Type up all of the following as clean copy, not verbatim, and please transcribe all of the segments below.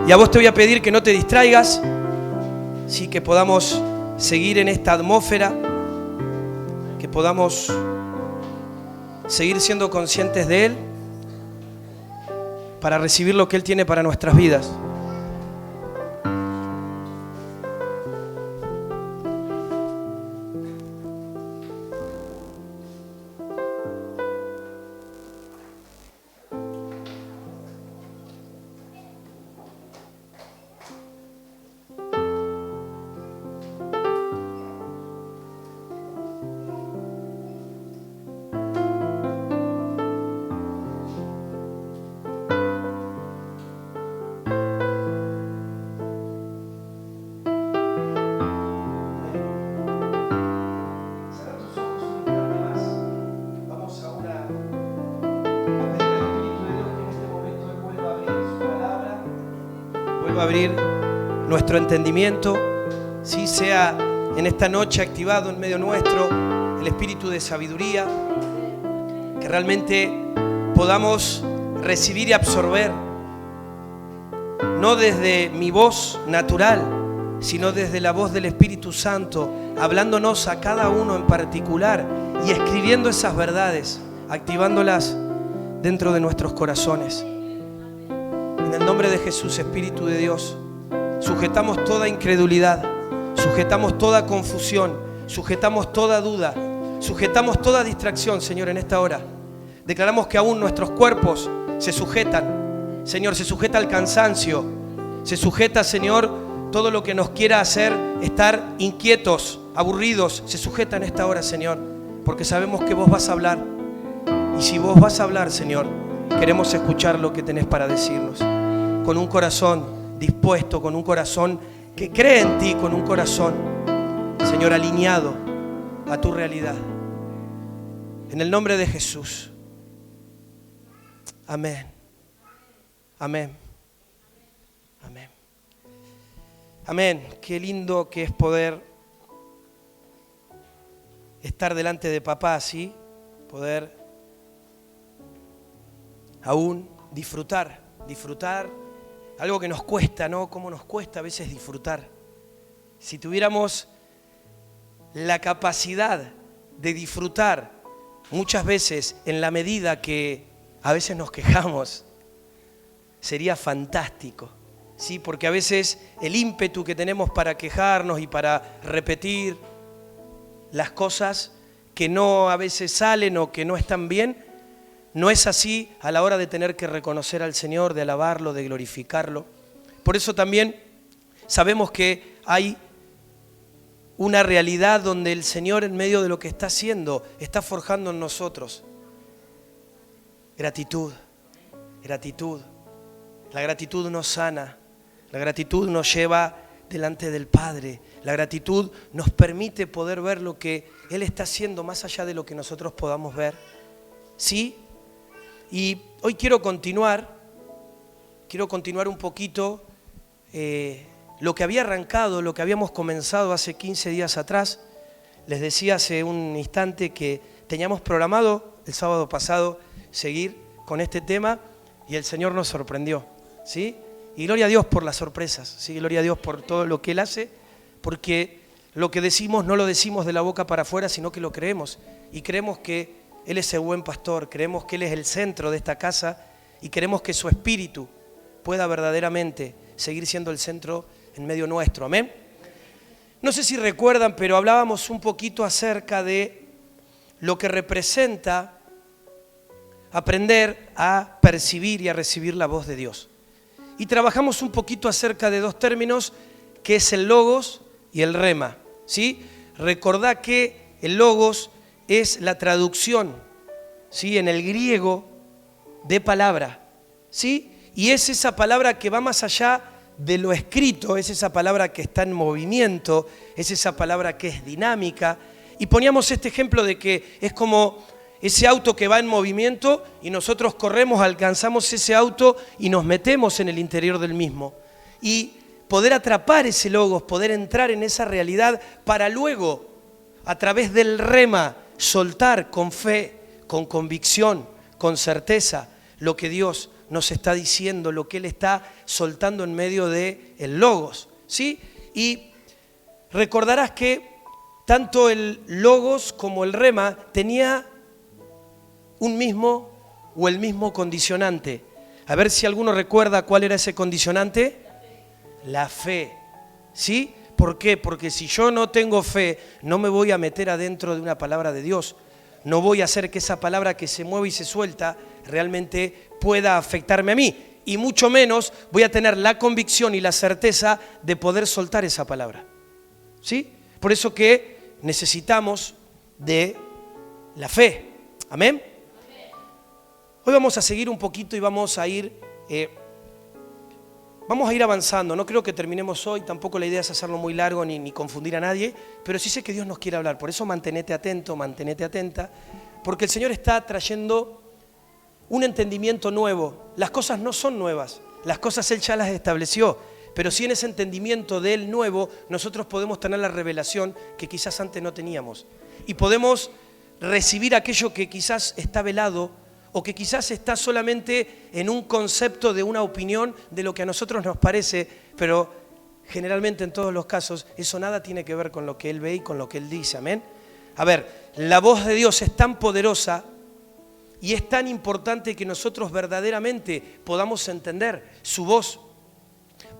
Y a vos te voy a pedir que no te distraigas, sí, que podamos seguir en esta atmósfera, que podamos seguir siendo conscientes de Él para recibir lo que Él tiene para nuestras vidas. Abrir nuestro entendimiento, ¿sí? Sea en esta noche activado en medio nuestro el espíritu de sabiduría, que realmente podamos recibir y absorber, no desde mi voz natural, sino desde la voz del Espíritu Santo, hablándonos a cada uno en particular y escribiendo esas verdades, activándolas dentro de nuestros corazones. En el nombre de Jesús, Espíritu de Dios, sujetamos toda incredulidad, sujetamos toda confusión, sujetamos toda duda, sujetamos toda distracción, Señor, en esta hora. Declaramos que aún nuestros cuerpos se sujetan, Señor, se sujeta al cansancio, se sujeta, Señor, todo lo que nos quiera hacer estar inquietos, aburridos, se sujeta en esta hora, Señor, porque sabemos que vos vas a hablar. Y si vos vas a hablar, Señor, queremos escuchar lo que tenés para decirnos. Con un corazón dispuesto, con un corazón que cree en ti, con un corazón, Señor, alineado a tu realidad. En el nombre de Jesús. Amén. Amén. Amén. Amén. Qué lindo que es poder estar delante de papá, ¿sí? Poder aún disfrutar algo que nos cuesta, ¿no? Cómo nos cuesta a veces disfrutar. Si tuviéramos la capacidad de disfrutar muchas veces en la medida que a veces nos quejamos, sería fantástico, ¿sí? Porque a veces el ímpetu que tenemos para quejarnos y para repetir las cosas que no a veces salen o que no están bien, no es así a la hora de tener que reconocer al Señor, de alabarlo, de glorificarlo. Por eso también sabemos que hay una realidad donde el Señor, en medio de lo que está haciendo, está forjando en nosotros gratitud, gratitud. La gratitud nos sana, la gratitud nos lleva delante del Padre, la gratitud nos permite poder ver lo que Él está haciendo más allá de lo que nosotros podamos ver. ¿Sí? Y hoy quiero continuar un poquito lo que había arrancado, lo que habíamos comenzado hace 15 días atrás. Les decía hace un instante que teníamos programado el sábado pasado seguir con este tema y el Señor nos sorprendió, ¿sí? Y gloria a Dios por las sorpresas, ¿sí? Gloria a Dios por todo lo que Él hace, porque lo que decimos no lo decimos de la boca para afuera, sino que lo creemos. Y creemos que Él es el buen pastor, creemos que Él es el centro de esta casa y queremos que su espíritu pueda verdaderamente seguir siendo el centro en medio nuestro. Amén. No sé si recuerdan, pero hablábamos un poquito acerca de lo que representa aprender a percibir y a recibir la voz de Dios. Y trabajamos un poquito acerca de dos términos, que es el logos y el rema, ¿sí? Recordá que el logos es la traducción, ¿sí? En el griego de palabra, ¿sí? Y es esa palabra que va más allá de lo escrito, es esa palabra que está en movimiento, es esa palabra que es dinámica. Y poníamos este ejemplo de que es como ese auto que va en movimiento y nosotros corremos, alcanzamos ese auto y nos metemos en el interior del mismo. Y poder atrapar ese logos, poder entrar en esa realidad para luego, a través del rema, soltar con fe, con convicción, con certeza, lo que Dios nos está diciendo, lo que Él está soltando en medio de el Logos, ¿sí? Y recordarás que tanto el Logos como el Rema tenía un mismo o el mismo condicionante. A ver si alguno recuerda cuál era ese condicionante. La fe, ¿sí? ¿Por qué? Porque si yo no tengo fe, no me voy a meter adentro de una palabra de Dios. No voy a hacer que esa palabra que se mueve y se suelta realmente pueda afectarme a mí. Y mucho menos voy a tener la convicción y la certeza de poder soltar esa palabra, ¿sí? Por eso que necesitamos de la fe. ¿Amén? Hoy vamos a seguir un poquito y vamos a ir avanzando. No creo que terminemos hoy, tampoco la idea es hacerlo muy largo ni confundir a nadie, pero sí sé que Dios nos quiere hablar. Por eso mantenete atento, mantenete atenta, porque el Señor está trayendo un entendimiento nuevo. Las cosas no son nuevas, las cosas Él ya las estableció, pero sí en ese entendimiento de Él nuevo nosotros podemos tener la revelación que quizás antes no teníamos. Y podemos recibir aquello que quizás está velado o que quizás está solamente en un concepto de una opinión de lo que a nosotros nos parece, pero generalmente en todos los casos eso nada tiene que ver con lo que Él ve y con lo que Él dice. Amén. A ver, la voz de Dios es tan poderosa y es tan importante que nosotros verdaderamente podamos entender su voz.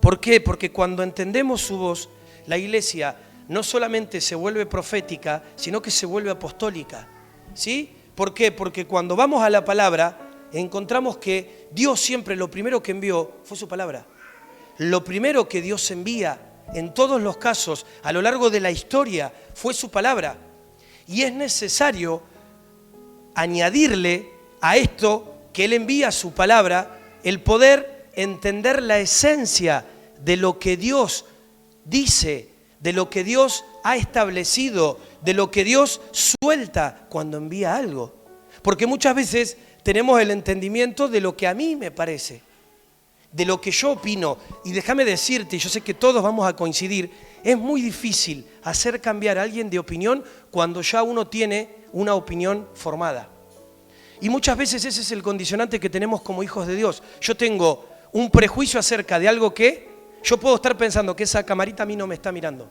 ¿Por qué? Porque cuando entendemos su voz, la iglesia no solamente se vuelve profética, sino que se vuelve apostólica, ¿sí? ¿Por qué? Porque cuando vamos a la palabra, encontramos que Dios siempre lo primero que envió fue su palabra. Lo primero que Dios envía en todos los casos a lo largo de la historia fue su palabra. Y es necesario añadirle a esto que Él envía su palabra, el poder entender la esencia de lo que Dios dice, de lo que Dios ha establecido, de lo que Dios suelta cuando envía algo. Porque muchas veces tenemos el entendimiento de lo que a mí me parece, de lo que yo opino. Y déjame decirte, yo sé que todos vamos a coincidir, es muy difícil hacer cambiar a alguien de opinión cuando ya uno tiene una opinión formada. Y muchas veces ese es el condicionante que tenemos como hijos de Dios. Yo tengo un prejuicio acerca de algo que yo puedo estar pensando que esa camarita a mí no me está mirando.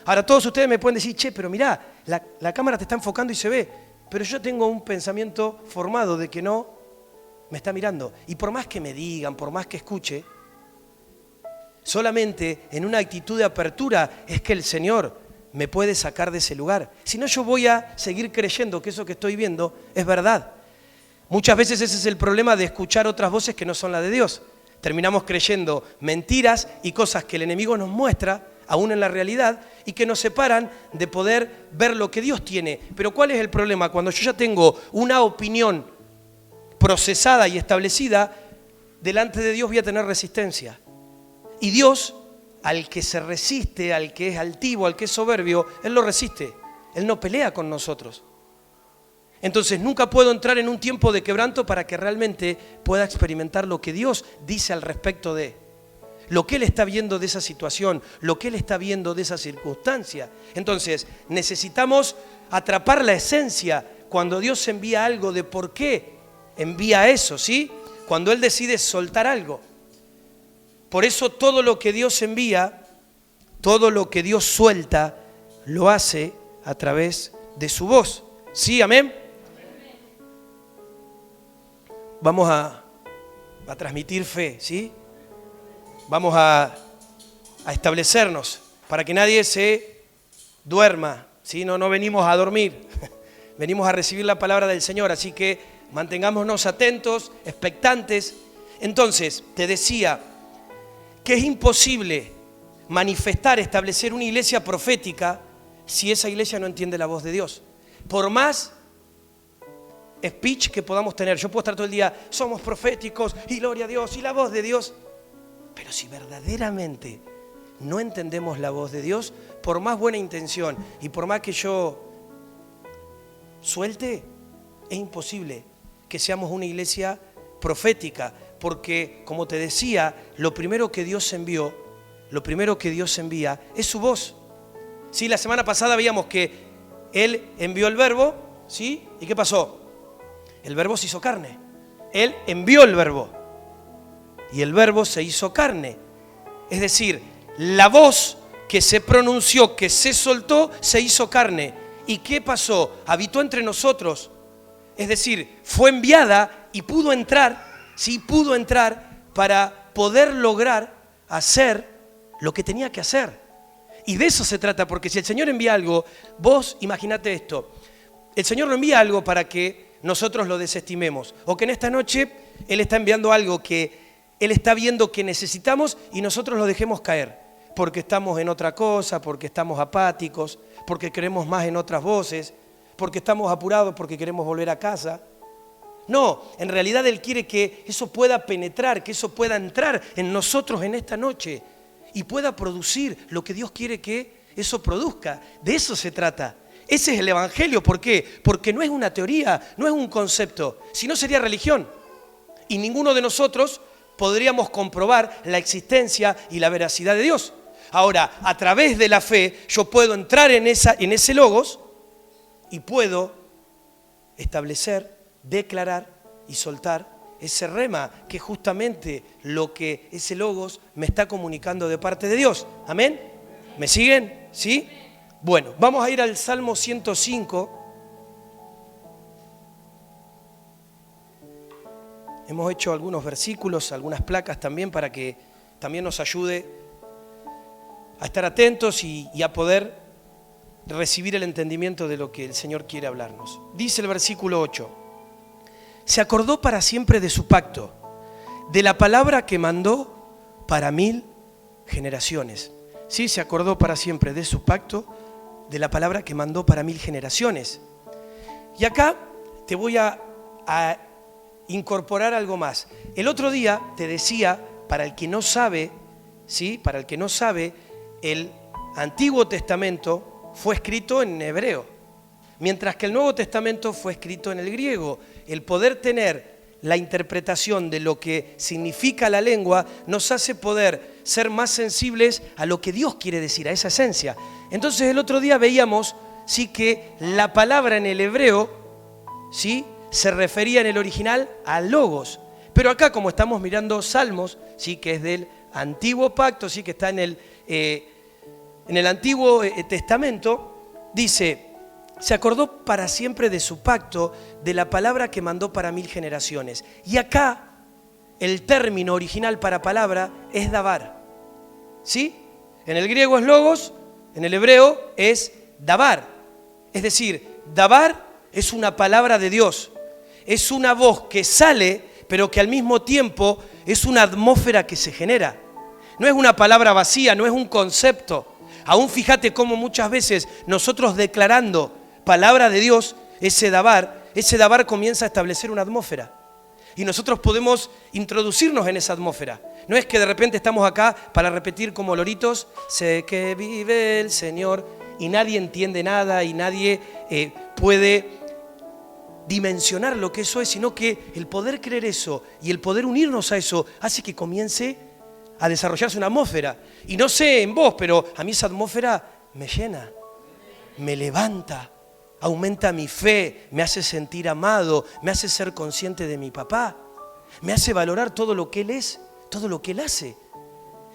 Ahora todos ustedes me pueden decir, che, pero mirá, la cámara te está enfocando y se ve. Pero yo tengo un pensamiento formado de que no me está mirando. Y por más que me digan, por más que escuche, solamente en una actitud de apertura es que el Señor me puede sacar de ese lugar. Si no, yo voy a seguir creyendo que eso que estoy viendo es verdad. Muchas veces ese es el problema de escuchar otras voces que no son las de Dios. Terminamos creyendo mentiras y cosas que el enemigo nos muestra, aún en la realidad, y que nos separan de poder ver lo que Dios tiene. Pero ¿cuál es el problema? Cuando yo ya tengo una opinión procesada y establecida, delante de Dios voy a tener resistencia. Y Dios, al que se resiste, al que es altivo, al que es soberbio, Él lo resiste. Él no pelea con nosotros. Entonces nunca puedo entrar en un tiempo de quebranto para que realmente pueda experimentar lo que Dios dice al respecto de lo que Él está viendo de esa situación, lo que Él está viendo de esa circunstancia. Entonces necesitamos atrapar la esencia cuando Dios envía algo de por qué envía eso, ¿sí? Cuando Él decide soltar algo. Por eso todo lo que Dios envía, todo lo que Dios suelta, lo hace a través de su voz. ¿Sí? ¿Amén? Vamos a transmitir fe, ¿sí? Vamos a establecernos para que nadie se duerma, ¿sí? No venimos a dormir, venimos a recibir la palabra del Señor, así que mantengámonos atentos, expectantes. Entonces, te decía que es imposible manifestar, establecer una iglesia profética si esa iglesia no entiende la voz de Dios. Por más speech que podamos tener, yo puedo estar todo el día, somos proféticos y gloria a Dios y la voz de Dios, pero si verdaderamente no entendemos la voz de Dios, por más buena intención y por más que yo suelte, es imposible que seamos una iglesia profética, porque como te decía, lo primero que Dios envía es su voz. Sí, la semana pasada veíamos que Él envió el verbo, ¿sí? ¿Y qué pasó? El verbo se hizo carne. Él envió el verbo. y el Verbo se hizo carne. Es decir, la voz que se pronunció, que se soltó, se hizo carne. ¿Y qué pasó? Habitó entre nosotros. Es decir, fue enviada y pudo entrar, sí, pudo entrar para poder lograr hacer lo que tenía que hacer. Y de eso se trata, porque si el Señor envía algo, vos imagínate esto, el Señor no envía algo para que nosotros lo desestimemos, o que en esta noche Él está enviando algo que Él está viendo que necesitamos y nosotros lo dejemos caer, porque estamos en otra cosa, porque estamos apáticos, porque queremos más en otras voces, porque estamos apurados, porque queremos volver a casa. No, en realidad Él quiere que eso pueda penetrar, que eso pueda entrar en nosotros en esta noche y pueda producir lo que Dios quiere que eso produzca. De eso se trata. Ese es el Evangelio. ¿Por qué? Porque no es una teoría, no es un concepto, sino sería religión. Y ninguno de nosotros podríamos comprobar la existencia y la veracidad de Dios. Ahora, a través de la fe, yo puedo entrar en ese logos y puedo establecer, declarar y soltar ese rema, que es justamente lo que ese logos me está comunicando de parte de Dios. ¿Amén? ¿Me siguen? ¿Sí? Bueno, vamos a ir al Salmo 105. Hemos hecho algunos versículos, algunas placas también para que también nos ayude a estar atentos y a poder recibir el entendimiento de lo que el Señor quiere hablarnos. Dice el versículo 8: se acordó para siempre de su pacto, de la palabra que mandó para 1000 generaciones. Sí, se acordó para siempre de su pacto, de la palabra que mandó para 1000 generaciones. Y acá te voy a incorporar algo más. El otro día te decía, para el que no sabe, ¿sí? Para el que no sabe, el Antiguo Testamento fue escrito en hebreo, mientras que el Nuevo Testamento fue escrito en el griego. El poder tener la interpretación de lo que significa la lengua nos hace poder ser más sensibles a lo que Dios quiere decir, a esa esencia. Entonces el otro día veíamos, sí, que la palabra en el hebreo, sí, se refería en el original a logos. Pero acá, como estamos mirando Salmos, sí, que es del Antiguo Pacto, sí, que está en el Antiguo Testamento, dice: se acordó para siempre de su pacto, de la palabra que mandó para 1000 generaciones. Y acá el término original para palabra es davar. ¿Sí? En el griego es logos, en el hebreo es davar. Es decir, davar es una palabra de Dios. Es una voz que sale, pero que al mismo tiempo es una atmósfera que se genera. No es una palabra vacía, no es un concepto. Aún fíjate cómo muchas veces nosotros declarando palabra de Dios, ese davar comienza a establecer una atmósfera. Y nosotros podemos introducirnos en esa atmósfera. No es que de repente estamos acá para repetir como loritos: sé que vive el Señor, y nadie entiende nada y nadie puede dimensionar lo que eso es, sino que el poder creer eso y el poder unirnos a eso hace que comience a desarrollarse una atmósfera. Y no sé en vos, pero a mí esa atmósfera me llena, me levanta, aumenta mi fe, me hace sentir amado, me hace ser consciente de mi papá, me hace valorar todo lo que él es, todo lo que él hace.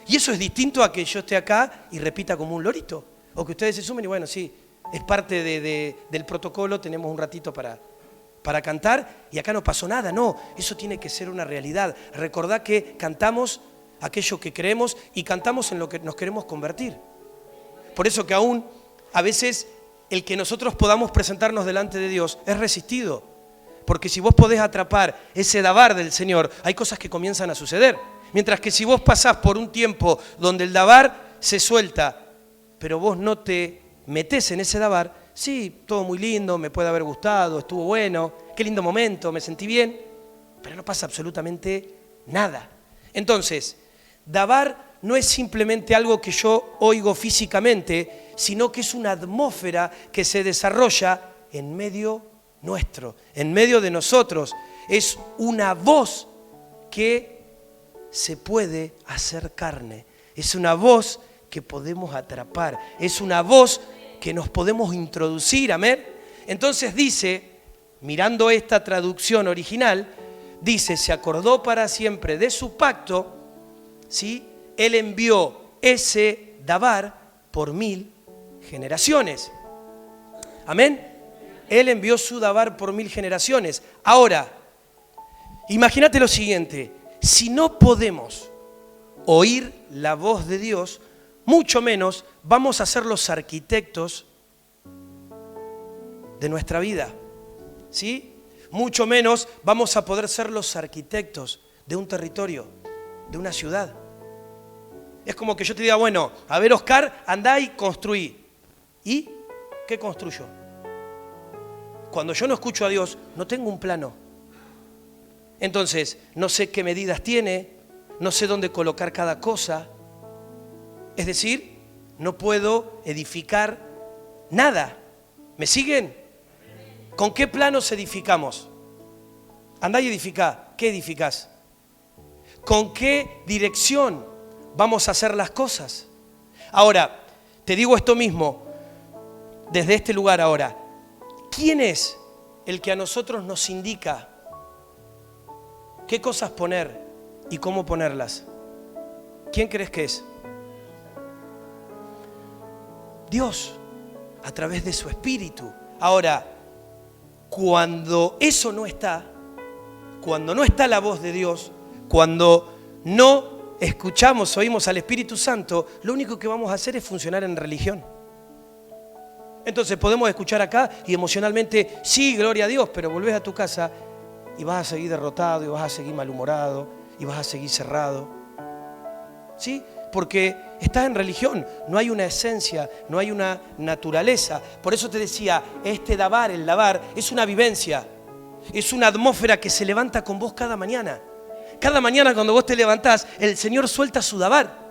Y eso es distinto a que yo esté acá y repita como un lorito, o que ustedes se sumen y bueno, sí, es parte del protocolo, tenemos un ratito para cantar y acá no pasó nada. No, eso tiene que ser una realidad. Recordá que cantamos aquello que creemos y cantamos en lo que nos queremos convertir. Por eso que aún a veces el que nosotros podamos presentarnos delante de Dios es resistido. Porque si vos podés atrapar ese davar del Señor, hay cosas que comienzan a suceder. Mientras que si vos pasás por un tiempo donde el davar se suelta, pero vos no te metés en ese davar, sí, todo muy lindo, me puede haber gustado, estuvo bueno, qué lindo momento, me sentí bien, pero no pasa absolutamente nada. Entonces, davar no es simplemente algo que yo oigo físicamente, sino que es una atmósfera que se desarrolla en medio nuestro, en medio de nosotros. Es una voz que se puede hacer carne, es una voz que podemos atrapar, es una voz que nos podemos introducir, amén. Entonces dice, mirando esta traducción original, dice, se acordó para siempre de su pacto, ¿sí? Él envió ese dabar por 1000 generaciones. Amén. Él envió su dabar por 1000 generaciones. Ahora, imagínate lo siguiente, si no podemos oír la voz de Dios, mucho menos vamos a ser los arquitectos de nuestra vida, ¿sí? Mucho menos vamos a poder ser los arquitectos de un territorio, de una ciudad. Es como que yo te diga, bueno, a ver, Oscar, andá y construí. ¿Y qué construyo? Cuando yo no escucho a Dios, no tengo un plano. Entonces, no sé qué medidas tiene, no sé dónde colocar cada cosa. Es decir, no puedo edificar nada. ¿Me siguen? ¿Con qué planos edificamos? Andá y edificá. ¿Qué edificás? ¿Con qué dirección vamos a hacer las cosas? Ahora, te digo esto mismo, desde este lugar ahora. ¿Quién es el que a nosotros nos indica qué cosas poner y cómo ponerlas? ¿Quién crees que es? Dios, a través de su Espíritu. Ahora, cuando eso no está, cuando no está la voz de Dios, cuando no escuchamos, oímos al Espíritu Santo, lo único que vamos a hacer es funcionar en religión. Entonces podemos escuchar acá y emocionalmente, sí, gloria a Dios, pero volvés a tu casa y vas a seguir derrotado, y vas a seguir malhumorado, y vas a seguir cerrado. ¿Sí? Porque estás en religión, no hay una esencia, no hay una naturaleza. Por eso te decía, este dabar, el dabar, es una vivencia, es una atmósfera que se levanta con vos cada mañana. Cada mañana cuando vos te levantás, el Señor suelta su dabar.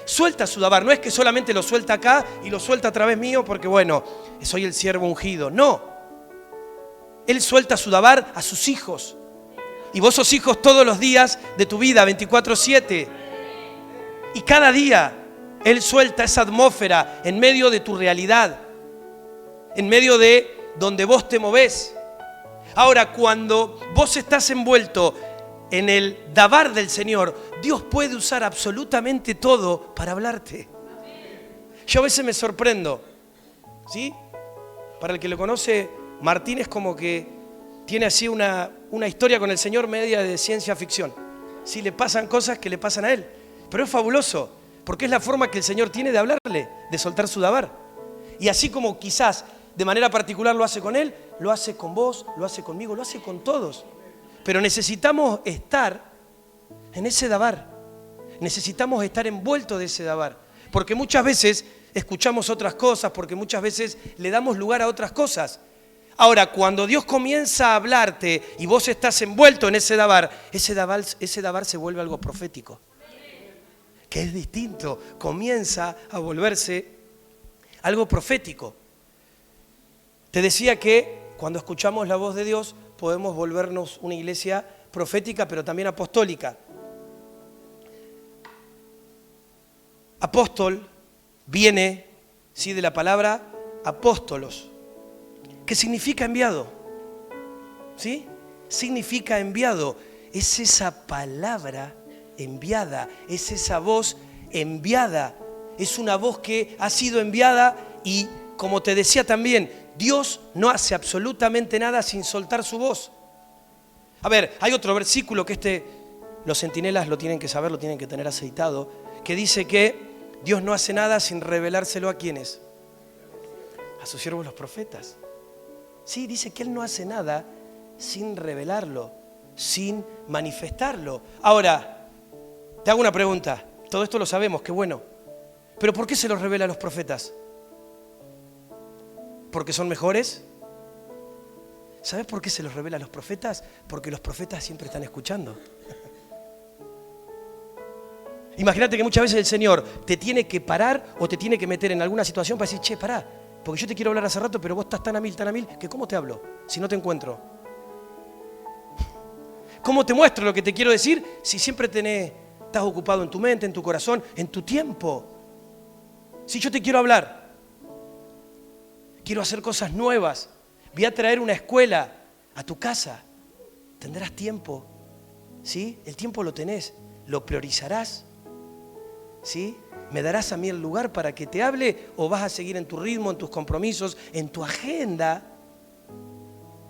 Suelta su dabar, no es que solamente lo suelta acá y lo suelta a través mío porque bueno, soy el siervo ungido. No, Él suelta su dabar a sus hijos. Y vos sos hijos todos los días de tu vida, 24/7. Y cada día Él suelta esa atmósfera en medio de tu realidad, en medio de donde vos te movés. Ahora, cuando vos estás envuelto en el dabar del Señor, Dios puede usar absolutamente todo para hablarte. Yo a veces me sorprendo, ¿sí? Para el que lo conoce, Martín es como que tiene así una historia con el Señor media de ciencia ficción. Sí, le pasan cosas que le pasan a él. Pero es fabuloso, porque es la forma que el Señor tiene de hablarle, de soltar su dabar. Y así como quizás de manera particular lo hace con él, lo hace con vos, lo hace conmigo, lo hace con todos. Pero necesitamos estar en ese dabar. Necesitamos estar envueltos de ese dabar. Porque muchas veces escuchamos otras cosas, porque muchas veces le damos lugar a otras cosas. Ahora, cuando Dios comienza a hablarte y vos estás envuelto en ese dabar se vuelve algo profético. Que es distinto, comienza a volverse algo profético. Te decía que cuando escuchamos la voz de Dios podemos volvernos una iglesia profética, pero también apostólica. Apóstol viene, ¿sí?, de la palabra apóstolos, que significa enviado. ¿Sí? Significa enviado. Es esa palabra enviada, es esa voz enviada, es una voz que ha sido enviada y, como te decía también, Dios no hace absolutamente nada sin soltar su voz. A ver, hay otro versículo que los centinelas lo tienen que saber, lo tienen que tener aceitado, que dice que Dios no hace nada sin revelárselo a ¿quiénes? A sus siervos los profetas. Sí, dice que Él no hace nada sin revelarlo, sin manifestarlo. Ahora, te hago una pregunta. Todo esto lo sabemos, qué bueno. ¿Pero por qué se los revela a los profetas? ¿Porque son mejores? ¿Sabes por qué se los revela a los profetas? Porque los profetas siempre están escuchando. Imagínate que muchas veces el Señor te tiene que parar o te tiene que meter en alguna situación para decir, che, pará, porque yo te quiero hablar hace rato, pero vos estás tan a mil, que ¿cómo te hablo si no te encuentro? ¿Cómo te muestro lo que te quiero decir si siempre estás ocupado en tu mente, en tu corazón, en tu tiempo? Si yo te quiero hablar, quiero hacer cosas nuevas, voy a traer una escuela a tu casa. ¿Tendrás tiempo? ¿Sí? El tiempo lo tenés. ¿Lo priorizarás? ¿Sí? ¿Me darás a mí el lugar para que te hable o vas a seguir en tu ritmo, en tus compromisos, en tu agenda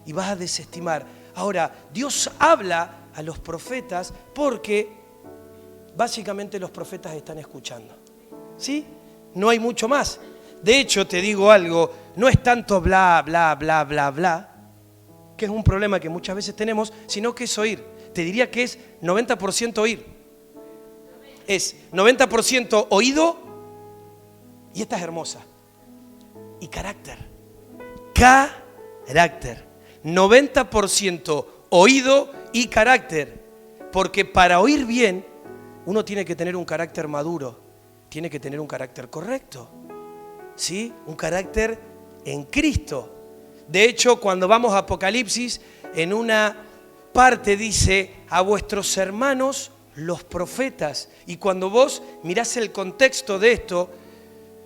y vas a desestimar? Ahora, Dios habla a los profetas porque básicamente los profetas están escuchando. ¿Sí? No hay mucho más. De hecho, te digo algo, no es tanto bla, bla, bla, bla, bla, que es un problema que muchas veces tenemos, sino que es oír. Te diría que es 90% oír. Es 90% oído, y esta es hermosa, y carácter. Carácter. 90% oído y carácter. Porque para oír bien, uno tiene que tener un carácter maduro, tiene que tener un carácter correcto, ¿sí? Un carácter en Cristo. De hecho, cuando vamos a Apocalipsis, en una parte dice, a vuestros hermanos los profetas. Y cuando vos mirás el contexto de esto,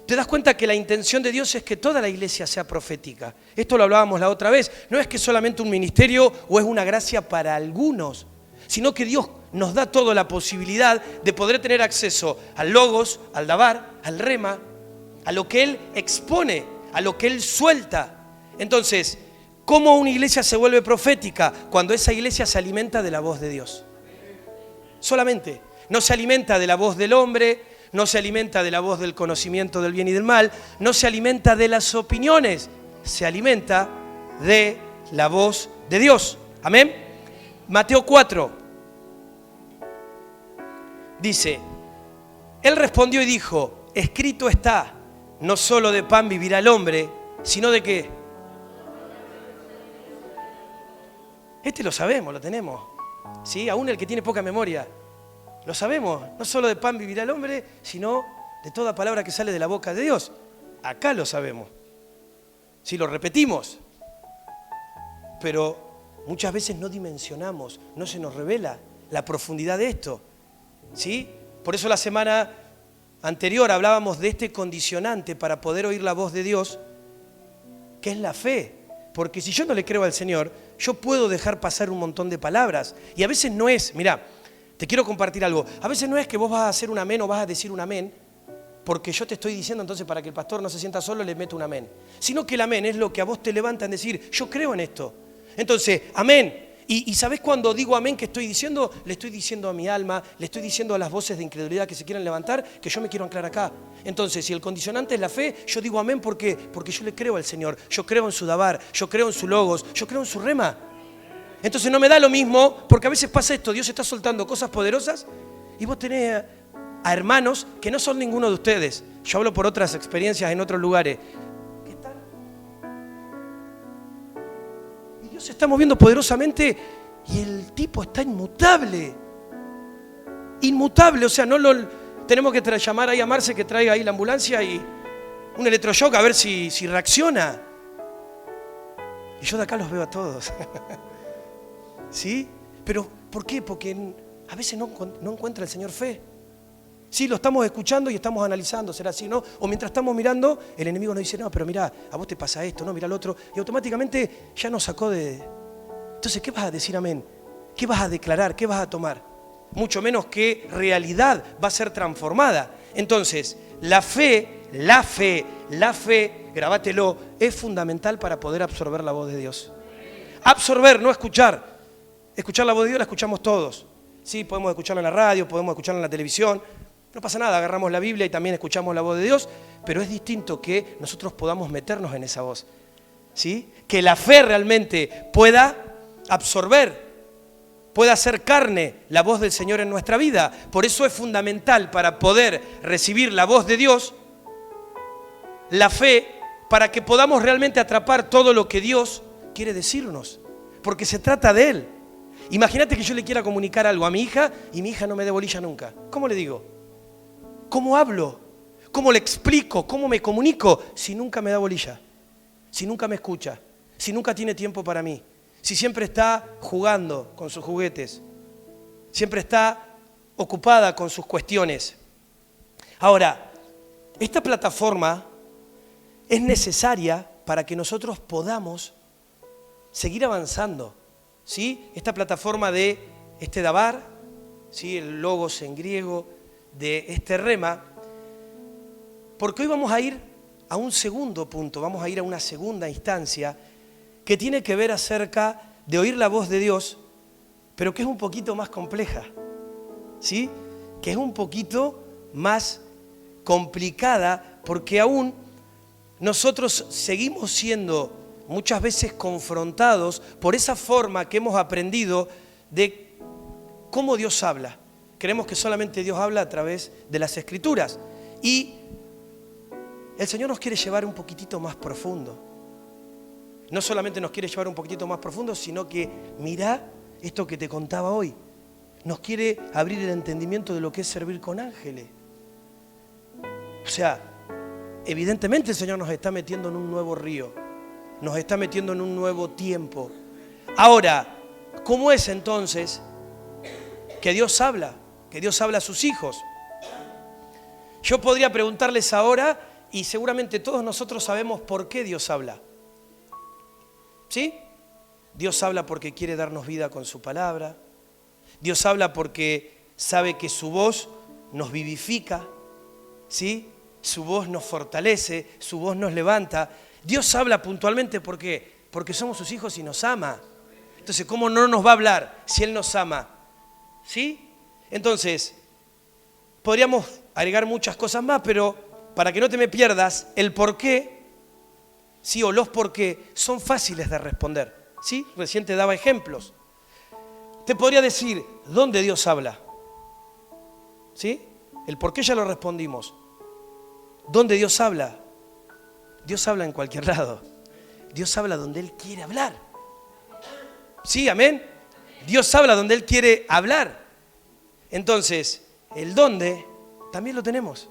te das cuenta que la intención de Dios es que toda la iglesia sea profética. Esto lo hablábamos la otra vez. No es que solamente un ministerio o es una gracia para algunos, sino que Dios nos da toda la posibilidad de poder tener acceso al logos, al dabar, al rema, a lo que Él expone, a lo que Él suelta. Entonces, ¿cómo una iglesia se vuelve profética? Cuando esa iglesia se alimenta de la voz de Dios. Solamente. No se alimenta de la voz del hombre, no se alimenta de la voz del conocimiento del bien y del mal, no se alimenta de las opiniones, se alimenta de la voz de Dios. Amén. Mateo 4 dice, Él respondió y dijo, escrito está, no solo de pan vivirá el hombre, sino de qué. Este lo sabemos, lo tenemos. ¿Sí? Aún el que tiene poca memoria. Lo sabemos, no solo de pan vivirá el hombre, sino de toda palabra que sale de la boca de Dios. Acá lo sabemos. Sí, lo repetimos. Pero muchas veces no dimensionamos, no se nos revela la profundidad de esto. ¿Sí? Por eso la semana anterior hablábamos de este condicionante para poder oír la voz de Dios, que es la fe. Porque si yo no le creo al Señor, yo puedo dejar pasar un montón de palabras. Y a veces no es, mirá, te quiero compartir algo. A veces no es que vos vas a hacer un amén o vas a decir un amén, porque yo te estoy diciendo entonces para que el pastor no se sienta solo le meto un amén. Sino que el amén es lo que a vos te levanta en decir, yo creo en esto. Entonces, amén. Y ¿sabés cuando digo amén que estoy diciendo? Le estoy diciendo a mi alma, le estoy diciendo a las voces de incredulidad que se quieran levantar, que yo me quiero anclar acá. Entonces, si el condicionante es la fe, yo digo amén porque yo le creo al Señor, yo creo en su dabar, yo creo en su logos, yo creo en su rema. Entonces no me da lo mismo, porque a veces pasa esto, Dios está soltando cosas poderosas y vos tenés a hermanos que no son ninguno de ustedes. Yo hablo por otras experiencias en otros lugares. ¿Qué tal? Y Dios se está moviendo poderosamente y el tipo está inmutable. Inmutable, o sea, no lo tenemos que llamar ahí a Marce que traiga ahí la ambulancia y un electroshock a ver si reacciona. Y yo de acá los veo a todos. ¿Sí? Pero, ¿por qué? Porque a veces no encuentra el Señor fe. Sí, lo estamos escuchando y estamos analizando, ¿será así, no? O mientras estamos mirando, el enemigo nos dice, no, pero mirá, a vos te pasa esto, no, mirá lo otro. Y automáticamente ya nos sacó de... Entonces, ¿qué vas a decir amén? ¿Qué vas a declarar? ¿Qué vas a tomar? Mucho menos qué realidad va a ser transformada. Entonces, la fe, grabátelo, es fundamental para poder absorber la voz de Dios. Absorber, no escuchar. Escuchar la voz de Dios la escuchamos todos. Sí, podemos escucharla en la radio, podemos escucharla en la televisión. No pasa nada, agarramos la Biblia y también escuchamos la voz de Dios, pero es distinto que nosotros podamos meternos en esa voz. ¿Sí? Que la fe realmente pueda absorber, pueda hacer carne la voz del Señor en nuestra vida. Por eso es fundamental para poder recibir la voz de Dios, la fe, para que podamos realmente atrapar todo lo que Dios quiere decirnos. Porque se trata de Él. Imagínate que yo le quiera comunicar algo a mi hija y mi hija no me dé bolilla nunca. ¿Cómo le digo? ¿Cómo hablo? ¿Cómo le explico? ¿Cómo me comunico? Si nunca me da bolilla, si nunca me escucha, si nunca tiene tiempo para mí, si siempre está jugando con sus juguetes, siempre está ocupada con sus cuestiones. Ahora, esta plataforma es necesaria para que nosotros podamos seguir avanzando. ¿sí? Esta plataforma de este Dabar, ¿sí? El logos en griego, de este rema, porque hoy vamos a ir a un segundo punto, vamos a ir a una segunda instancia que tiene que ver acerca de oír la voz de Dios, pero que es un poquito más compleja, ¿sí? Que es un poquito más complicada, porque aún nosotros seguimos siendo muchas veces confrontados por esa forma que hemos aprendido de cómo Dios habla. Creemos que solamente Dios habla a través de las Escrituras. Y el Señor nos quiere llevar un poquitito más profundo. No solamente nos quiere llevar un poquitito más profundo, sino que mirá esto que te contaba hoy. Nos quiere abrir el entendimiento de lo que es servir con ángeles. O sea, evidentemente el Señor nos está metiendo en un nuevo río. Nos está metiendo en un nuevo tiempo. Ahora, ¿cómo es entonces que Dios habla? Que Dios habla a sus hijos. Yo podría preguntarles ahora, y seguramente todos nosotros sabemos por qué Dios habla. ¿Sí? Dios habla porque quiere darnos vida con su palabra. Dios habla porque sabe que su voz nos vivifica, ¿sí? Su voz nos fortalece, su voz nos levanta. Dios habla puntualmente ¿por qué? Porque somos sus hijos y nos ama. Entonces, ¿cómo no nos va a hablar si Él nos ama? ¿Sí? Entonces, podríamos agregar muchas cosas más, pero para que no te me pierdas, el por qué, sí, o los por qué, son fáciles de responder. ¿Sí? Recién te daba ejemplos. Te podría decir, ¿dónde Dios habla? ¿Sí? El por qué ya lo respondimos. ¿Dónde Dios habla? Dios habla en cualquier lado. Dios habla donde Él quiere hablar. ¿Sí? Amén. Dios habla donde Él quiere hablar. Entonces, el dónde también lo tenemos.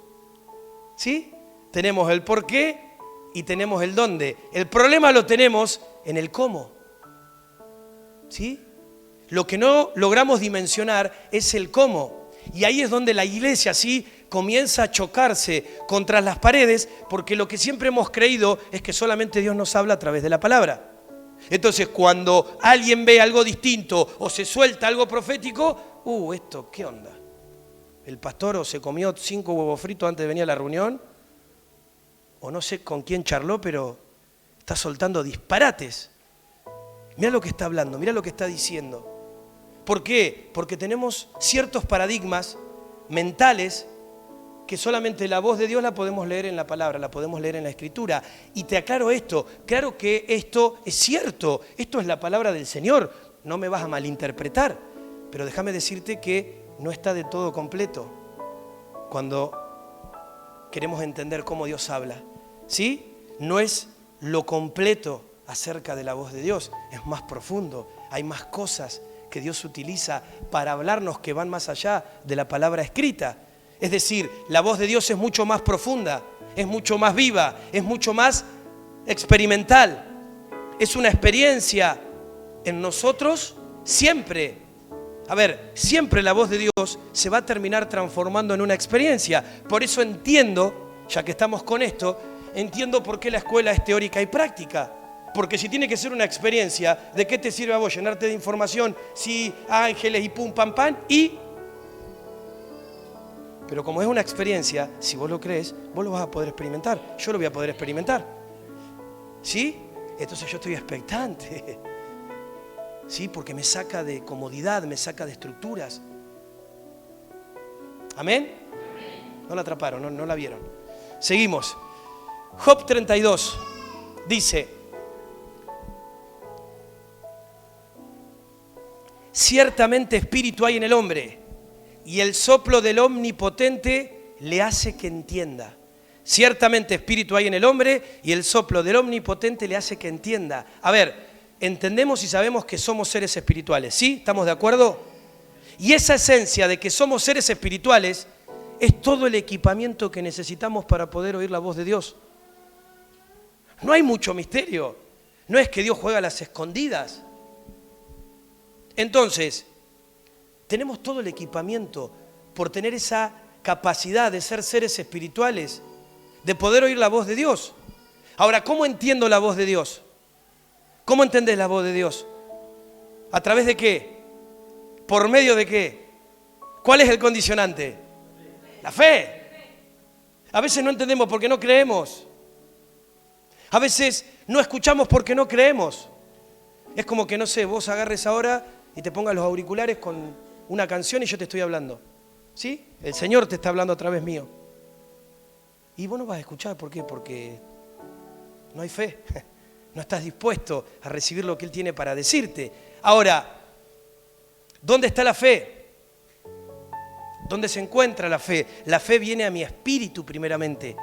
¿Sí? Tenemos el por qué y tenemos el dónde. El problema lo tenemos en el cómo. ¿Sí? Lo que no logramos dimensionar es el cómo. Y ahí es donde la iglesia sí comienza a chocarse contra las paredes, porque lo que siempre hemos creído es que solamente Dios nos habla a través de la palabra. Entonces, cuando alguien ve algo distinto o se suelta algo profético, ¿esto qué onda? El pastor o se comió 5 huevos fritos antes de venir a la reunión, o no sé con quién charló, pero está soltando disparates. Mirá lo que está hablando, mirá lo que está diciendo. ¿Por qué? Porque tenemos ciertos paradigmas mentales que solamente la voz de Dios la podemos leer en la palabra, la podemos leer en la Escritura. Y te aclaro esto, claro que esto es cierto, esto es la palabra del Señor, no me vas a malinterpretar, pero déjame decirte que no está de todo completo cuando queremos entender cómo Dios habla. ¿Sí? No es lo completo acerca de la voz de Dios, es más profundo, hay más cosas que Dios utiliza para hablarnos que van más allá de la palabra escrita. Es decir, la voz de Dios es mucho más profunda, es mucho más viva, es mucho más experimental. Es una experiencia en nosotros siempre. A ver, siempre la voz de Dios se va a terminar transformando en una experiencia. Por eso entiendo, ya que estamos con esto, entiendo por qué la escuela es teórica y práctica. Porque si tiene que ser una experiencia, ¿de qué te sirve a vos llenarte de información? Sí, ángeles y pum, pam, pam, Pero como es una experiencia, si vos lo crees, vos lo vas a poder experimentar. Yo lo voy a poder experimentar. ¿Sí? Entonces yo estoy expectante. ¿Sí? Porque me saca de comodidad, me saca de estructuras. ¿Amén? No la atraparon, no la vieron. Seguimos. Job 32 dice: ciertamente espíritu hay en el hombre, y el soplo del Omnipotente le hace que entienda. Ciertamente espíritu hay en el hombre, y el soplo del Omnipotente le hace que entienda. A ver, entendemos y sabemos que somos seres espirituales, ¿sí? ¿Estamos de acuerdo? Y esa esencia de que somos seres espirituales es todo el equipamiento que necesitamos para poder oír la voz de Dios. No hay mucho misterio. No es que Dios juega a las escondidas. Entonces, tenemos todo el equipamiento por tener esa capacidad de ser seres espirituales, de poder oír la voz de Dios. Ahora, ¿cómo entiendo la voz de Dios? ¿Cómo entendés la voz de Dios? ¿A través de qué? ¿Por medio de qué? ¿Cuál es el condicionante? La fe. A veces no entendemos porque no creemos. A veces no escuchamos porque no creemos. Es como que, no sé, vos agarres ahora y te pongas los auriculares con una canción y yo te estoy hablando. ¿Sí? El Señor te está hablando a través mío. Y vos no vas a escuchar. ¿Por qué? Porque no hay fe. No estás dispuesto a recibir lo que Él tiene para decirte. Ahora, ¿dónde está la fe? ¿Dónde se encuentra la fe? La fe viene a mi espíritu primeramente.